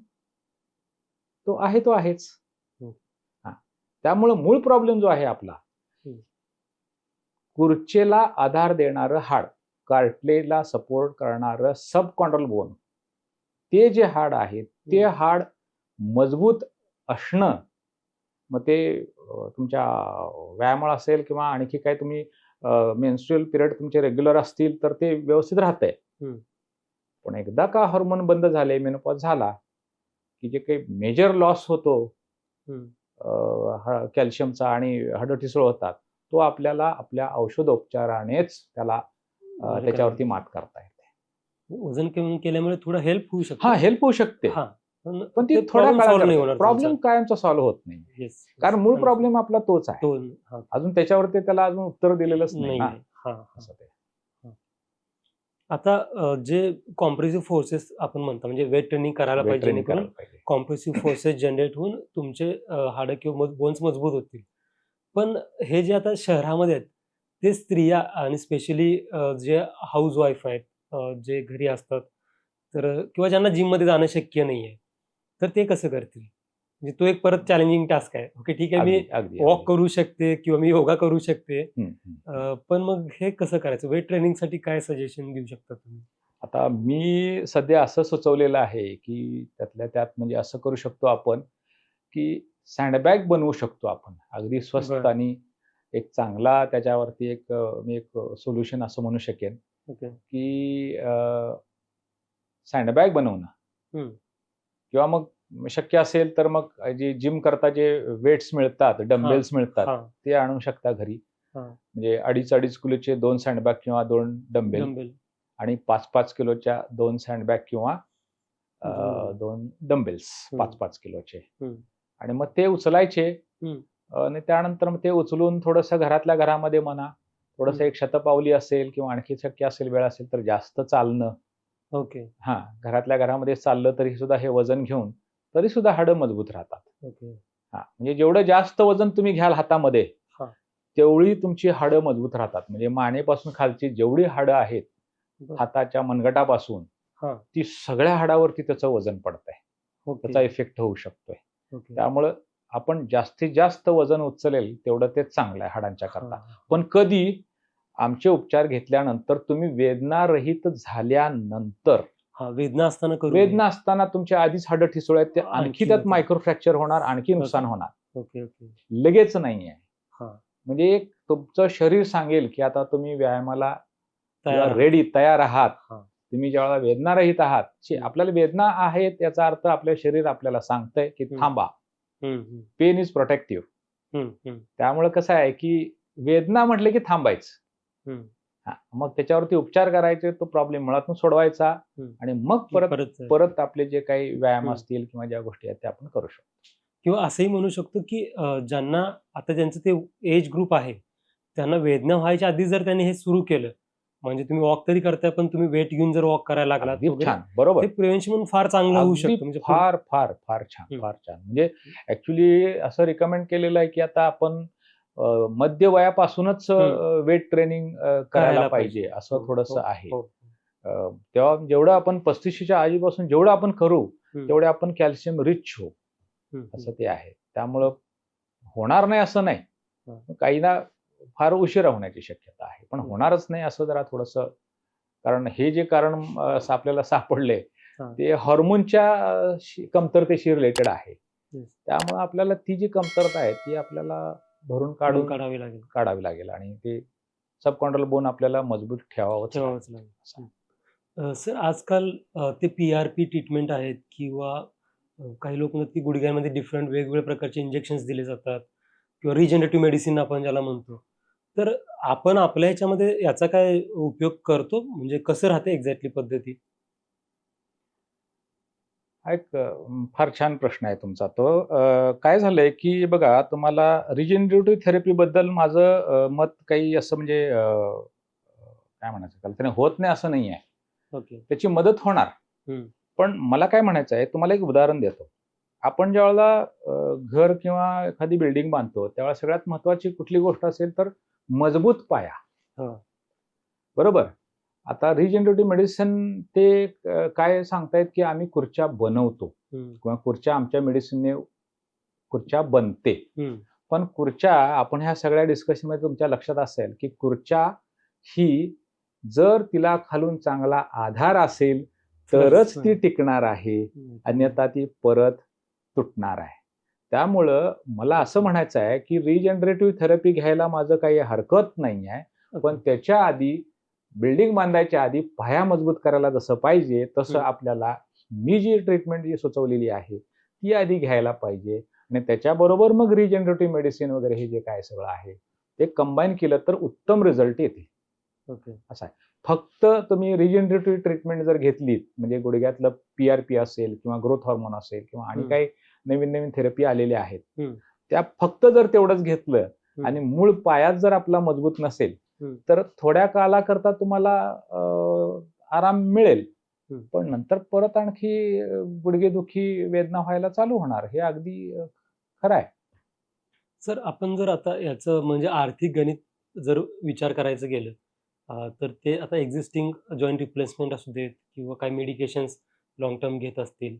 तो आहेच. त्यामुळे मूळ प्रॉब्लेम जो आहे आपला, खुर्चेला आधार देणारं हाड, कार्टिलेजला सपोर्ट करणारं सबकॉन्ड्रल बोन, ते जे हाड आहे ते हाड मजबूत असणं, मग ते तुमच्या व्यायामामुळे असेल किंवा आणखी काय तुम्ही मेन्स्ट्रुअल पिरियड तुमचे रेग्युलर असतील तर ते व्यवस्थित राहतंय. पण एकदा का हार्मोन बंद झाले, मेनोपॉज झाला, की जे काही मेजर लॉस होतो कॅल्शियमचा आणि हाडं ठिसूळ होतात, तो आपल्याला आपल्या औषधोपचारानेच त्याला त्याच्यावरती मात करता येते. वजन कमी केल्यामुळे थोडं हेल्प होऊ शकते. हा, हेल्प होऊ शकते. पण ती थोड्या काळात प्रॉब्लेम कायमचा सॉल्व्ह होत नाही. कारण मूळ प्रॉब्लेम आपला तोच आहे. अजून त्याच्यावरती त्याला अजून उत्तर दिलेलंच नाही ना. आता जे कॉम्प्रेसिव्ह फोर्सेस आपण म्हणतो म्हणजे वेट ट्रेनिंग करायला पाहिजे जेणेकरून कॉम्प्रेसिव्ह फोर्सेस जनरेट होऊन तुमचे हाडं किंवा बोन्स मजबूत होतील. पण हे जे आता शहरामध्ये आहेत ते स्त्रिया आणि स्पेशली जे हाऊस वाईफ आहेत, जे घरी असतात तर किंवा ज्यांना जिम मध्ये जाणं शक्य नाहीये, तर ते कसं करतील? म्हणजे तो एक परत चॅलेंजिंग टास्क आहे. ओके, ठीक आहे, मी वॉक करू शकते किंवा मी योगा करू शकते, पण मग हे कसं करायचं? वेट ट्रेनिंग साठी काय सजेशन देऊ शकता तुम्ही? आता मी सध्या असं सुचवलेलं आहे की त्यातल्या त्यात म्हणजे असं करू शकतो आपण की सँडबॅग बनवू शकतो आपण अगदी स्वस्त बरं. आणि एक चांगला त्याच्यावरती मी एक सोल्युशन असं म्हणू शकेन ओके. की सँडबॅग बनवणं हम्म. किंवा मग शक्य असेल तर मग जे जिम करता जे वेट्स मिळतात, डंबेल्स मिळतात, हा ते आणू शकता घरी. हा म्हणजे 2.5 किलोचे 2 सँडबॅग किंवा 2 डंबेल डंबेल. आणि 5-5 किलोच्या 2 सँडबॅग किंवा डंबेल. 2 डंबेल्स हम्म. 5-5 किलोचे. हम्म. आणि मग ते उचलायचे हम्म. आणि त्यानंतर मग ते उचलून थोडंसं घरातल्या घरामध्ये म्हणा, थोडंसं हम्म. एक शतपावली असेल किंवा आणखी शक्य असेल, वेळ असेल तर जास्त चालणं. ओके. हां, घरातल्या घरामध्ये चाललं तरी सुद्धा हे वजन घेऊन तरी सुद्धा हाडं मजबूत राहतात. ओके. हां, म्हणजे जेवढं जास्त वजन तुम्ही घ्याल हातामध्ये, हा. तेवढी तुमची हाडं मजबूत राहतात. म्हणजे मानेपासून खालची जेवढी हाडं आहेत, बरं. हाताच्या मनगटापासून, हा. ती सगळ्या हाडावरती त्याचं वजन पडतंय. ओके. त्याचा इफेक्ट होऊ शकतोय. ओके. त्यामुळं आपण जास्तीत जास्त वजन उचलेल तेवढं ते चांगलं आहे हाडांच्या करता. हा. पण कधी आमचे उपचार घेतल्यानंतर तुम्ही वेदनारहित झाल्यानंतर, हा, वेदना असताना करू नये. वेदना असताना तुमच्या आधीच हाडं ठिसूळ आहेत, ते आणखी आणखी त्यात होतं. मायक्रो फ्रॅक्चर होणार, आणखी नुकसान होणार. ओके. ओके. लगेच नाहीये. हा. म्हणजे एक तुमचं शरीर सांगेल की आता तुम्ही व्यायामाला तयार आहात. तयार आहात. हा. तुम्ही ज्यावेळेला वेदनारहित आहात, हम्म. आपल्याला वेदना आहेत याचा अर्थ आपलं शरीर आपल्याला सांगतंय की हम्म. थांबा. हम्म. Pain is protective. हम्म. हम्म. त्यामुळे कसं आहे की वेदना म्हटले की थांबायचं. हम्म. हां, मग त्याच्यावरती उपचार करायचे, तो प्रॉब्लेम मुळातून सोडवायचा हम्म. आणि मग परत आपले जे काही व्यायाम हम्म. असतील किंवा ज्या गोष्टी आहेत त्या आपण करू शकतो. किंवा असंही म्हणू शकतो की ज्यांना आता ज्यांचं ते एज ग्रुप आहे, त्यांना वेदना व्हायच्या आधी जर त्यांनी हे सुरू केलं, म्हणजे तुम्ही वॉक तरी करताय पण तुम्ही वेट घेऊन जर वॉक करायला लागलात अगदी वगैरे, छान. बरोबर. ते प्रिव्हेन्शन म्हणून फार चांगलं होऊ अगदी शकतं. म्हणजे फार, फार, फार छान, हं. फार छान. म्हणजे ॲक्चुअली असं रिकमेंड केलेलं आहे की आता आपण मध्य वयापासूनच वेट ट्रेनिंग करायला पाहिजे असं हो, थोडंसं हो, आहे. हो. तेव्हा जेवढं आपण 35च्या आधीपासून जेवढं आपण करू, हं. तेवढे आपण कॅल्शियम रिच होऊ, हं. असं ते आहे. त्यामुळं होणार नाही असं नाही. हं. काहींना फार उशिरा होण्याची शक्यता आहे. पण हं. होणारच नाही असं जरा थोडंसं, कारण हे जे कारण आपल्याला सापडले हां. ते हॉर्मोनच्या कमतरतेशी रिलेटेड आहे. येस. त्यामुळे आपल्याला ती जी कमतरता आहे ती आपल्याला भरून काढून काढावी लागेल. काढावी लागेल आणि ते सबकॉन्ड्रल बोन आपल्याला मजबूत ठेवावंच ठेवावंच लागेल. लागेल. सर, आजकाल ते PRP ट्रीटमेंट आहेत किंवा काही लोक म्हणतात की गुडघ्यामध्ये डिफरंट वेगवेगळ्या प्रकारचे इंजेक्शन्स दिले जातात किंवा रिजनरेटिव्ह मेडिसिन आपण ज्याला म्हणतो. तर आपण आपल्या ह्याच्यामध्ये याचा काय उपयोग करतो? म्हणजे कसं राहते एक्झॅक्टली पद्धती? हा एक फार छान प्रश्न आहे तुमचा तो. काय झालंय की बघा, तुम्हाला रिजनरेटिव्ह थेरपीबद्दल माझं मत काही असं म्हणजे काय म्हणायचं त्याला, त्याने होत नाही असं नाही आहे. ओके. त्याची मदत होणार. हं. पण मला काय म्हणायचं आहे, तुम्हाला एक उदाहरण देतो. आपण ज्यावेळेला घर किंवा एखादी बिल्डिंग बांधतो, त्यावेळेला सगळ्यात महत्त्वाची कुठली गोष्ट असेल तर मजबूत पाया. हां. बरोबर? आता रिजनरेटिव्ह मेडिसिन ते काय सांगतायत की आम्ही खुर्च्या बनवतो हं. किंवा खुर्च्या आमच्या मेडिसिनने खुर्च्या बनते. हं. पण खुर्च्या आपण ह्या सगळ्या डिस्कशनमध्ये तुमच्या लक्षात असेल की खुर्च्या ही जर तिला खालून चांगला आधार असेल तरच ती टिकणार आहे, हं. अन्यथा ती परत तुटणार आहे. त्यामुळं मला असं म्हणायचं आहे की रिजनरेटिव्ह थेरपी घ्यायला माझं काही हरकत नाही आहे. पण ओके. त्याच्या आधी बिल्डिंग बांधायच्या आधी पाया मजबूत करायला जसं पाहिजे तसं हं. आपल्याला मी जी ट्रीटमेंट जी सुचवलेली आहे ती आधी घ्यायला पाहिजे आणि त्याच्याबरोबर मग रिजनरेटिव्ह मेडिसिन वगैरे हे जे काय सगळं आहे ते कंबाईन केलं तर उत्तम रिझल्ट येते. ओके. असं आहे. फक्त तुम्ही रिजनरेटिव्ह ट्रीटमेंट जर घेतलीत, म्हणजे गुडघ्यातलं PRP असेल किंवा ग्रोथ हार्मोन असेल किंवा आणि हं. काही नवीन थेरपी आलेल्या आहेत, हं. त्या फक्त जर तेवढंच घेतलं हं. आणि मूळ पायाच जर आपला मजबूत नसेल हं. तर थोड्या काळाकरता तुम्हाला आराम मिळेल. हं. पण नंतर परत आणखी गुडघेदुखी, वेदना व्हायला चालू होणार. हे अगदी खरं आहे. सर, आपण जर आता याचं म्हणजे आर्थिक गणित जर विचार करायचं गेलं, तर ते आता एक्झिस्टिंग जॉइंट रिप्लेसमेंट असू देत किंवा काही मेडिकेशन्स लाँग टर्म घेत असतील,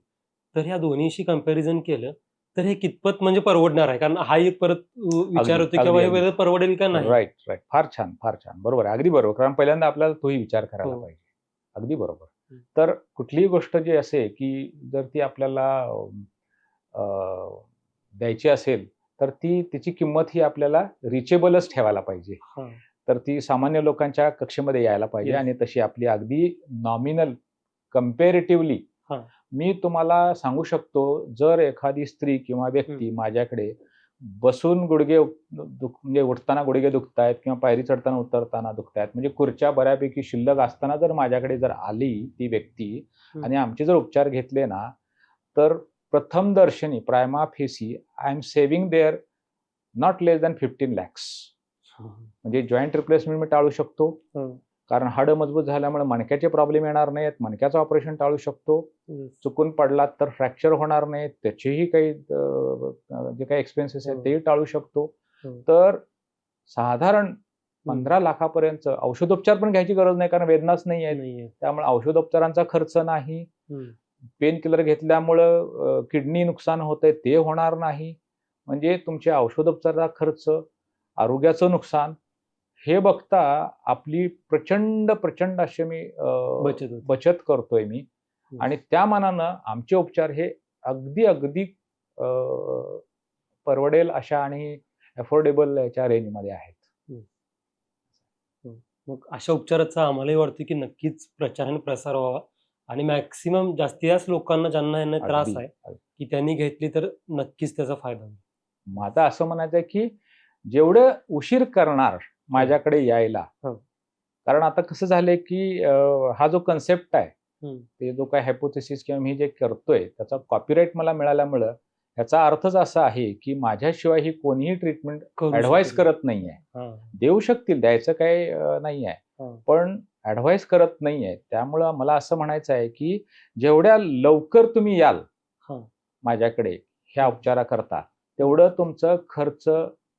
तर ह्या दोन्हीशी कंपॅरिझन केलं, तर हे कितपत म्हणजे परवडणार आहे? कारण हा एक परत विचार होतो की हे वेळेला परवडेल का नाही? Right, right. फार छान, फार छान. बरोबर आहे. अगदी बरोबर. कारण पहिल्यांदा आपल्याला तोही विचार करायला हो. पाहिजे. अगदी बरोबर. हं. तर कुठलीही गोष्ट जी असे की जर ती आपल्याला द्यायची असेल तर तिची किंमत ही आपल्याला रिचेबलच ठेवायला पाहिजे. तर ती सामान्य लोकांच्या कक्षेमध्ये यायला पाहिजे. Yes. आणि तशी आपली अगदी नॉमिनल कम्पॅरेटिव्हली मी तुम्हाला सांगू शकतो, जर एखादी स्त्री किंवा व्यक्ती माझ्याकडे बसून गुडघे म्हणजे उठताना गुडघे दुखतायत किंवा पायरी चढताना उतरताना दुखतायत, म्हणजे खुर्च्या बऱ्यापैकी शिल्लक असताना जर माझ्याकडे जर आली ती व्यक्ती आणि आमचे जर उपचार घेतले ना, तर प्रथम दर्शनी prima facie I am saving there not less than 15 lakhs. म्हणजे जॉईंट रिप्लेसमेंट मी टाळू शकतो, कारण हाडं मजबूत झाल्यामुळे मणक्याचे प्रॉब्लेम येणार नाहीत, मणक्याचं ऑपरेशन टाळू शकतो. चुकून पडलात तर फ्रॅक्चर होणार नाहीत, त्याचेही काही जे काही एक्सपेन्सेस आहेत तेही टाळू शकतो. तर साधारण 15 लाखापर्यंत औषधोपचार पण घ्यायची गरज नाही, कारण वेदनाच नाही आहे. त्यामुळे औषधोपचारांचा खर्च नाही, पेन किलर घेतल्यामुळं किडनी नुकसान होतंय ते होणार नाही. म्हणजे तुमच्या औषधोपचाराचा खर्च, आरोग्याचं नुकसान हे बघता आपली प्रचंड असे मी बचत करतोय मी. आणि त्या मानानं आमचे उपचार हे अगदी परवडेल अशा आणि अफोर्डेबल याच्या रेंजमध्ये आहेत. मग अशा उपचाराचा आम्हालाही वाटतं की नक्कीच प्रचार आणि प्रसार व्हावा आणि मॅक्सिमम जास्तीत लोकांना ज्यांना यांना त्रास आहे की त्यांनी घेतली तर नक्कीच त्याचा फायदा होईल. माझं असं म्हणायचं आहे की जेवढं उशीर करणार माझ्याकडे यायला, कारण आता कसं झालंय की हा जो कन्सेप्ट आहे, ते जो काय हायपोथेसिस किंवा मी जे करतोय त्याचा कॉपीराईट मला मिळाल्यामुळं याचा अर्थच असा आहे की माझ्याशिवाय ही कोणीही ट्रीटमेंट ऍडव्हाइस करत नाहीये. देऊ शकतील, द्यायचं काही नाही आहे, पण ऍडव्हाइस करत नाहीये. त्यामुळं मला असं म्हणायचं आहे की जेवढ्या लवकर तुम्ही याल माझ्याकडे ह्या उपचाराकरता, तेवढं तुमचं खर्च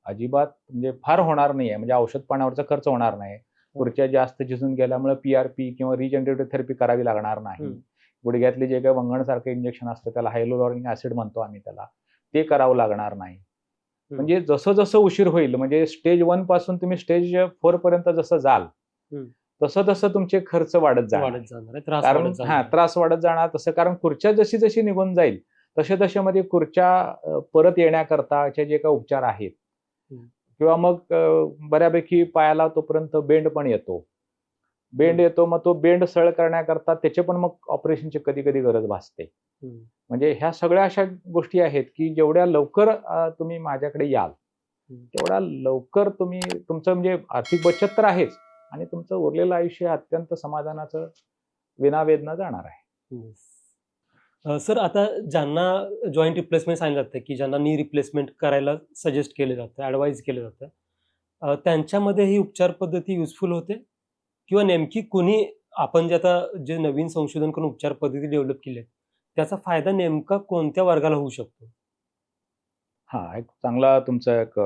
अजिबात म्हणजे फार होणार नाहीये. म्हणजे औषध पाण्यावरचा खर्च होणार नाही, खुर्च्या जास्त झिजून गेल्यामुळे PRP किंवा रिजनरेटिव्ह थेरपी करावी लागणार नाही, गुडघ्यातले जे काही वंगणसारखं इंजेक्शन असतं त्याला हायलोरॉनिक ऍसिड म्हणतो आम्ही त्याला, ते करावं लागणार नाही. म्हणजे जसं जसं उशीर होईल, म्हणजे स्टेज 1 पासून तुम्ही स्टेज 4 पर्यंत जसं जाल तसं तसं तुमचे खर्च वाढत जाणार, कारण त्रास वाढत जाणार तसं, कारण खुर्च्या जशी जशी निघून जाईल तसे तसे मध्ये खुर्च्या परत येण्याकरताचे जे काही उपचार आहेत, किंवा मग बऱ्यापैकी पायाला तोपर्यंत बेंड पण येतो, मग तो बेंड सळ करण्याकरता त्याचे पण मग ऑपरेशनची कधी कधी गरज भासते. म्हणजे ह्या सगळ्या अशा गोष्टी आहेत की जेवढ्या लवकर तुम्ही माझ्याकडे याल तेवढ्या लवकर तुम्ही तुमचं म्हणजे आर्थिक बचत तर आहेच, आणि तुमचं उरलेलं आयुष्य अत्यंत समाधानाचं विनावेदना जाणार आहे. सर, आता ज्यांना जॉईंट रिप्लेसमेंट सांगितलं जातं की ज्यांना नी रिप्लेसमेंट करायला सजेस्ट केलं जातं, ॲडवाईज केलं जातं, त्यांच्यामध्ये ही उपचार पद्धती युजफुल होते किंवा नेमकी कोणी आपण जे नवीन संशोधन करून उपचार पद्धती डेव्हलप केल्या त्याचा फायदा नेमका कोणत्या वर्गाला होऊ शकतो? हा एक चांगला तुमचा एक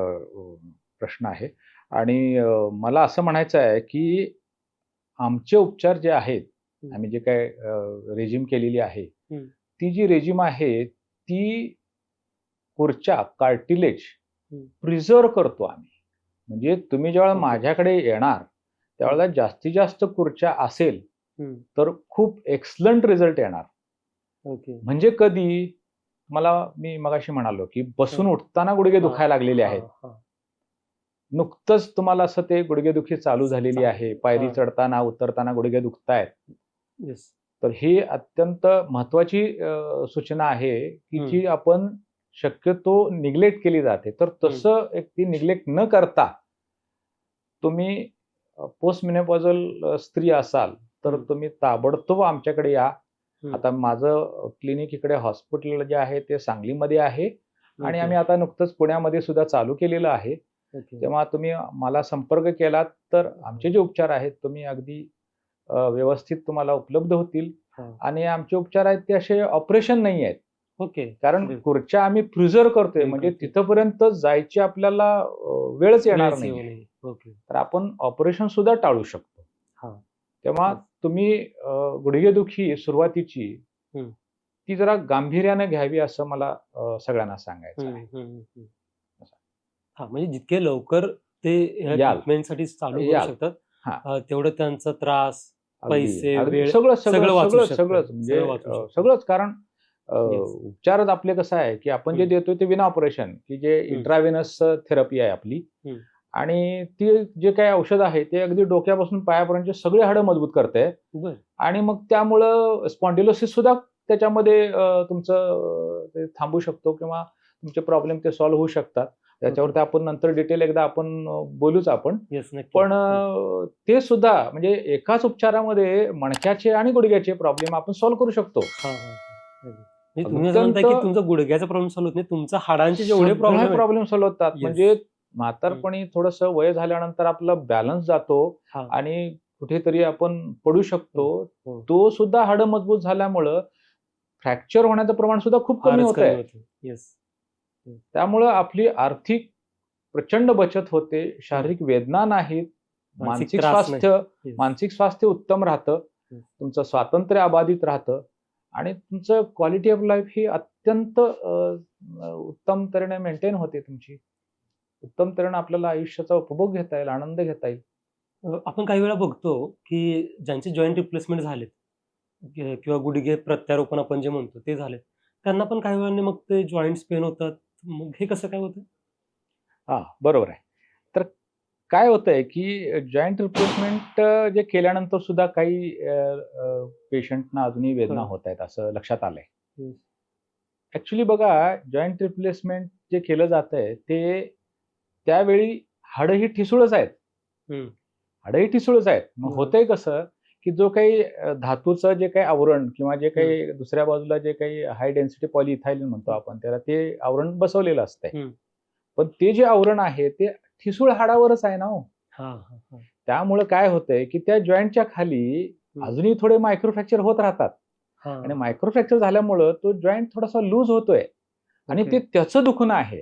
प्रश्न आहे. आणि मला असं म्हणायचं आहे की आमचे उपचार जे आहेत, आम्ही जे काय रेजिम केलेली आहे, ती जी रेजिम आहे ती खुर्च्या कार्टिलेज प्रिझर्व करतो आम्ही. म्हणजे तुम्ही जेव्हा माझ्याकडे येणार त्यावेळेला जास्तीत जास्त खुर्च्या असेल तर खूप एक्सलंट रिझल्ट येणार. म्हणजे कधी मी मगाशी म्हणालो की बसून उठताना गुडघे दुखायला लागलेले आहेत, नुकतंच तुम्हाला असं ते गुडघेदुखी चालू झालेली आहे, पायरी चढताना उतरताना गुडघे दुखतायत, तर ही अत्यंत महत्वाची सूचना आहे की जी आपण शक्यतो निग्लेक्ट केली जाते. तर तसं ती निग्लेक्ट न करता तुम्ही पोस्ट मेनोपॉझल स्त्री असाल तर तुम्ही ताबडतोब आमच्याकडे या. आता माझं क्लिनिक इकडे हॉस्पिटल जे आहे ते सांगलीमध्ये आहे, आणि आम्ही आता नुकतंच पुण्यामध्ये सुद्धा चालू केलेलं आहे. तेव्हा तुम्ही मला संपर्क केलात तर आमचे जे उपचार आहेत तुम्ही अगदी व्यवस्थित तुम्हाला उपलब्ध होतील. आणि आमचे उपचार आहेत ते असे ऑपरेशन नाही आहेत, कारण खुर्च्या आम्ही प्रिझर्व करतोय, म्हणजे तिथपर्यंत जायची आपल्याला वेळच येणार नाही, तर आपण ऑपरेशन सुद्धा टाळू शकतो. तेव्हा तुम्ही गुडघेदुखी सुरुवातीची ती जरा गांभीर्याने घ्यावी असं मला सगळ्यांना सांगायचं आहे. म्हणजे जितके लवकर ते ट्रीटमेंटसाठी चालू करू शकतात तेवढं त्यांचा त्रास, पैसे, वेळ सगळंच, कारण Yes. उपचारच आपले कसं आहे की आपण जे देतो ते विना ऑपरेशन, की जे इंट्राव्हेनस थेरपी आहे आपली. आणि ती जे काही औषध आहे ते अगदी डोक्यापासून पायापर्यंत सगळे हाडं मजबूत करते. बर. आणि मग त्यामुळं स्पॉन्डिलोसिस सुद्धा त्याच्यामध्ये ते थांबू शकतो किंवा तुमचे प्रॉब्लेम ते सॉल्व्ह होऊ शकतात. त्याच्यावरती आपण नंतर डिटेल एकदा आपण बोलूच आपण. येस, नक्की. पण ते सुद्धा म्हणजे एकाच उपचारामध्ये मणक्याचे आणि गुडघ्याचे प्रॉब्लेम आपण सॉल्व्ह करू शकतो. म्हणजे तुम्ही असं म्हणताय की तुमचा गुडघ्याचा प्रॉब्लेम सॉल्व्ह होत नाही, तुमचा हाडांचे जेवढे प्रॉब्लेम सॉल्व्ह होतात. Yes. म्हणजे म्हातारपणी थोडंसं वय झाल्यानंतर आपला बॅलन्स जातो हा. आणि कुठेतरी आपण पडू शकतो. हो. तो सुद्धा हाडं मजबूत झाल्यामुळं फ्रॅक्चर होण्याचं प्रमाण सुद्धा खूप कमी फारच होत कमी आहे. होतं. येस. त्यामुळं आपली आर्थिक प्रचंड बचत होते, शारीरिक वेदना नाहीत, मानसिक त्रास नाही. स्वास्थ्य Yes. मानसिक स्वास्थ्य उत्तम राहतं, Yes. तुमचं स्वातंत्र्य अबाधित राहतं आणि तुमचं क्वालिटी ऑफ लाईफ ही अत्यंत उत्तम तऱ्हेने मेंटेन होते तुमची. उत्तम तऱ्हेने आपल्याला आयुष्याचा उपभोग घेता येईल, आनंद घेता येईल. आपण काही वेळा बघतो की ज्यांचे जॉईंट रिप्लेसमेंट झालेत किंवा गुडघे प्रत्यारोपण आपण जे म्हणतो ते झालेत, त्यांना पण काही वेळाने मग ते जॉईंट्स पेन होतात. मग हे कसं काय होतं? हां, बरोबर आहे. तर काय होतंय की जॉइंट रिप्लेसमेंट जे केल्यानंतर सुद्धा काही पेशंटना अजूनही वेदना होत आहेत असं लक्षात आलंय. Yes. ऍक्च्युली बघा, जॉइंट रिप्लेसमेंट जे केलं जातंय ते त्यावेळी हाडं ही ठिसूळच आहेत. हाडंही ठिसूळच आहेत. मग होतंय कसं की जो काही धातूचं जे काही आवरण किंवा जे काही दुसऱ्या बाजूला जे काही हाय डेन्सिटी पॉलिइथाइलिन म्हणतो आपण त्याला, ते आवरण बसवलेलं असतंय. पण ते जे आवरण आहे ते ठिसूळ हाडावरच आहे ना हो. त्यामुळे काय होतंय की त्या जॉईंटच्या खाली अजूनही थोडे मायक्रो फ्रॅक्चर होत राहतात. आणि मायक्रो फ्रॅक्चर झाल्यामुळं तो जॉईंट थोडासा लूज होतोय आणि ते त्याचं दुखणं आहे.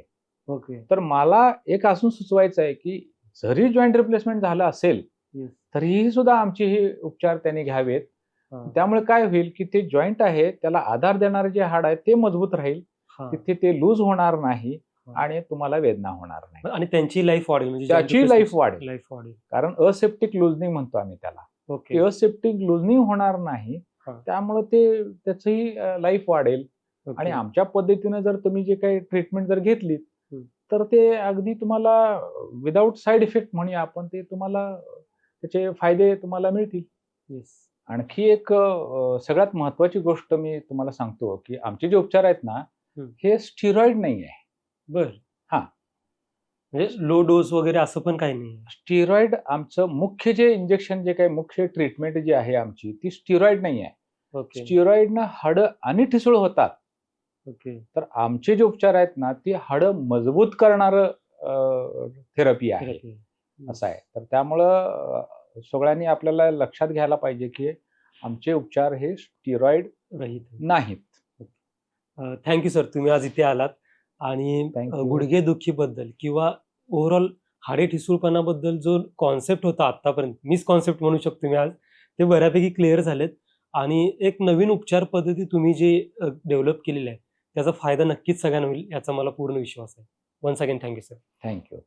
तर मला एक अजून सुचवायचं आहे की जरी जॉईंट रिप्लेसमेंट झालं असेल तरीही सुद्धा आमचे हे उपचार त्यांनी घ्यावेत. त्यामुळे काय होईल की ते जॉईंट आहे त्याला आधार देणारे जे हाड आहे ते मजबूत राहील, तिथे ते लूज होणार नाही आणि तुम्हाला वेदना होणार नाही आणि त्यांची लाईफ वाढेल. म्हणजे त्याची लाईफ वाढेल. लाईफ वाढेल. कारण असेप्टिक लुजनिंग म्हणतो आम्ही त्याला. ओके. असेप्टिक लुजनिंग होणार नाही. त्यामुळे ते त्याचंही लाईफ वाढेल. आणि आमच्या पद्धतीनं जर तुम्ही जे काही ट्रीटमेंट जर घेतली तर ते अगदी तुम्हाला विदाऊट साईड इफेक्ट म्हणूया आपण, ते तुम्हाला त्याचे फायदे तुम्हाला मिळतील. आणखी एक सगळ्यात महत्वाची गोष्ट मी तुम्हाला सांगतो की आमचे जे उपचार आहेत ना हे स्टिरॉइड नाही आहे. बर. हा, म्हणजे लो डोस वगैरे असं पण काही नाही. स्टिरॉइड आमचं मुख्य जे इंजेक्शन जे काही मुख्य ट्रीटमेंट जी आहे आमची ती स्टिरॉइड नाही आहे. स्टिरॉइडनं हाडं आणि ठिसूळ होतात. तर आमचे जे उपचार आहेत ना ती हाडं मजबूत करणारं थेरपी आहे. असं आहे. तर त्यामुळं सगळ्यांनी आपल्याला लक्षात घ्यायला पाहिजे की आमचे उपचार हे स्टिरॉइड रहित नाहीत. थँक्यू सर, तुम्ही आज इथे आलात आणि Thank you. गुडघे दुखीबद्दल किंवा ओव्हरऑल हाडे ठिसूळपणाबद्दल जो कॉन्सेप्ट होता आतापर्यंत, मिसकॉन्सेप्ट म्हणू शकतो मी आज, ते बऱ्यापैकी क्लिअर झालेत. आणि एक नवीन उपचार पद्धती तुम्ही जे डेव्हलप केलेली आहे त्याचा फायदा नक्कीच सगळ्यांना होईल याचा मला पूर्ण विश्वास आहे. Once again thank you sir. Thank you.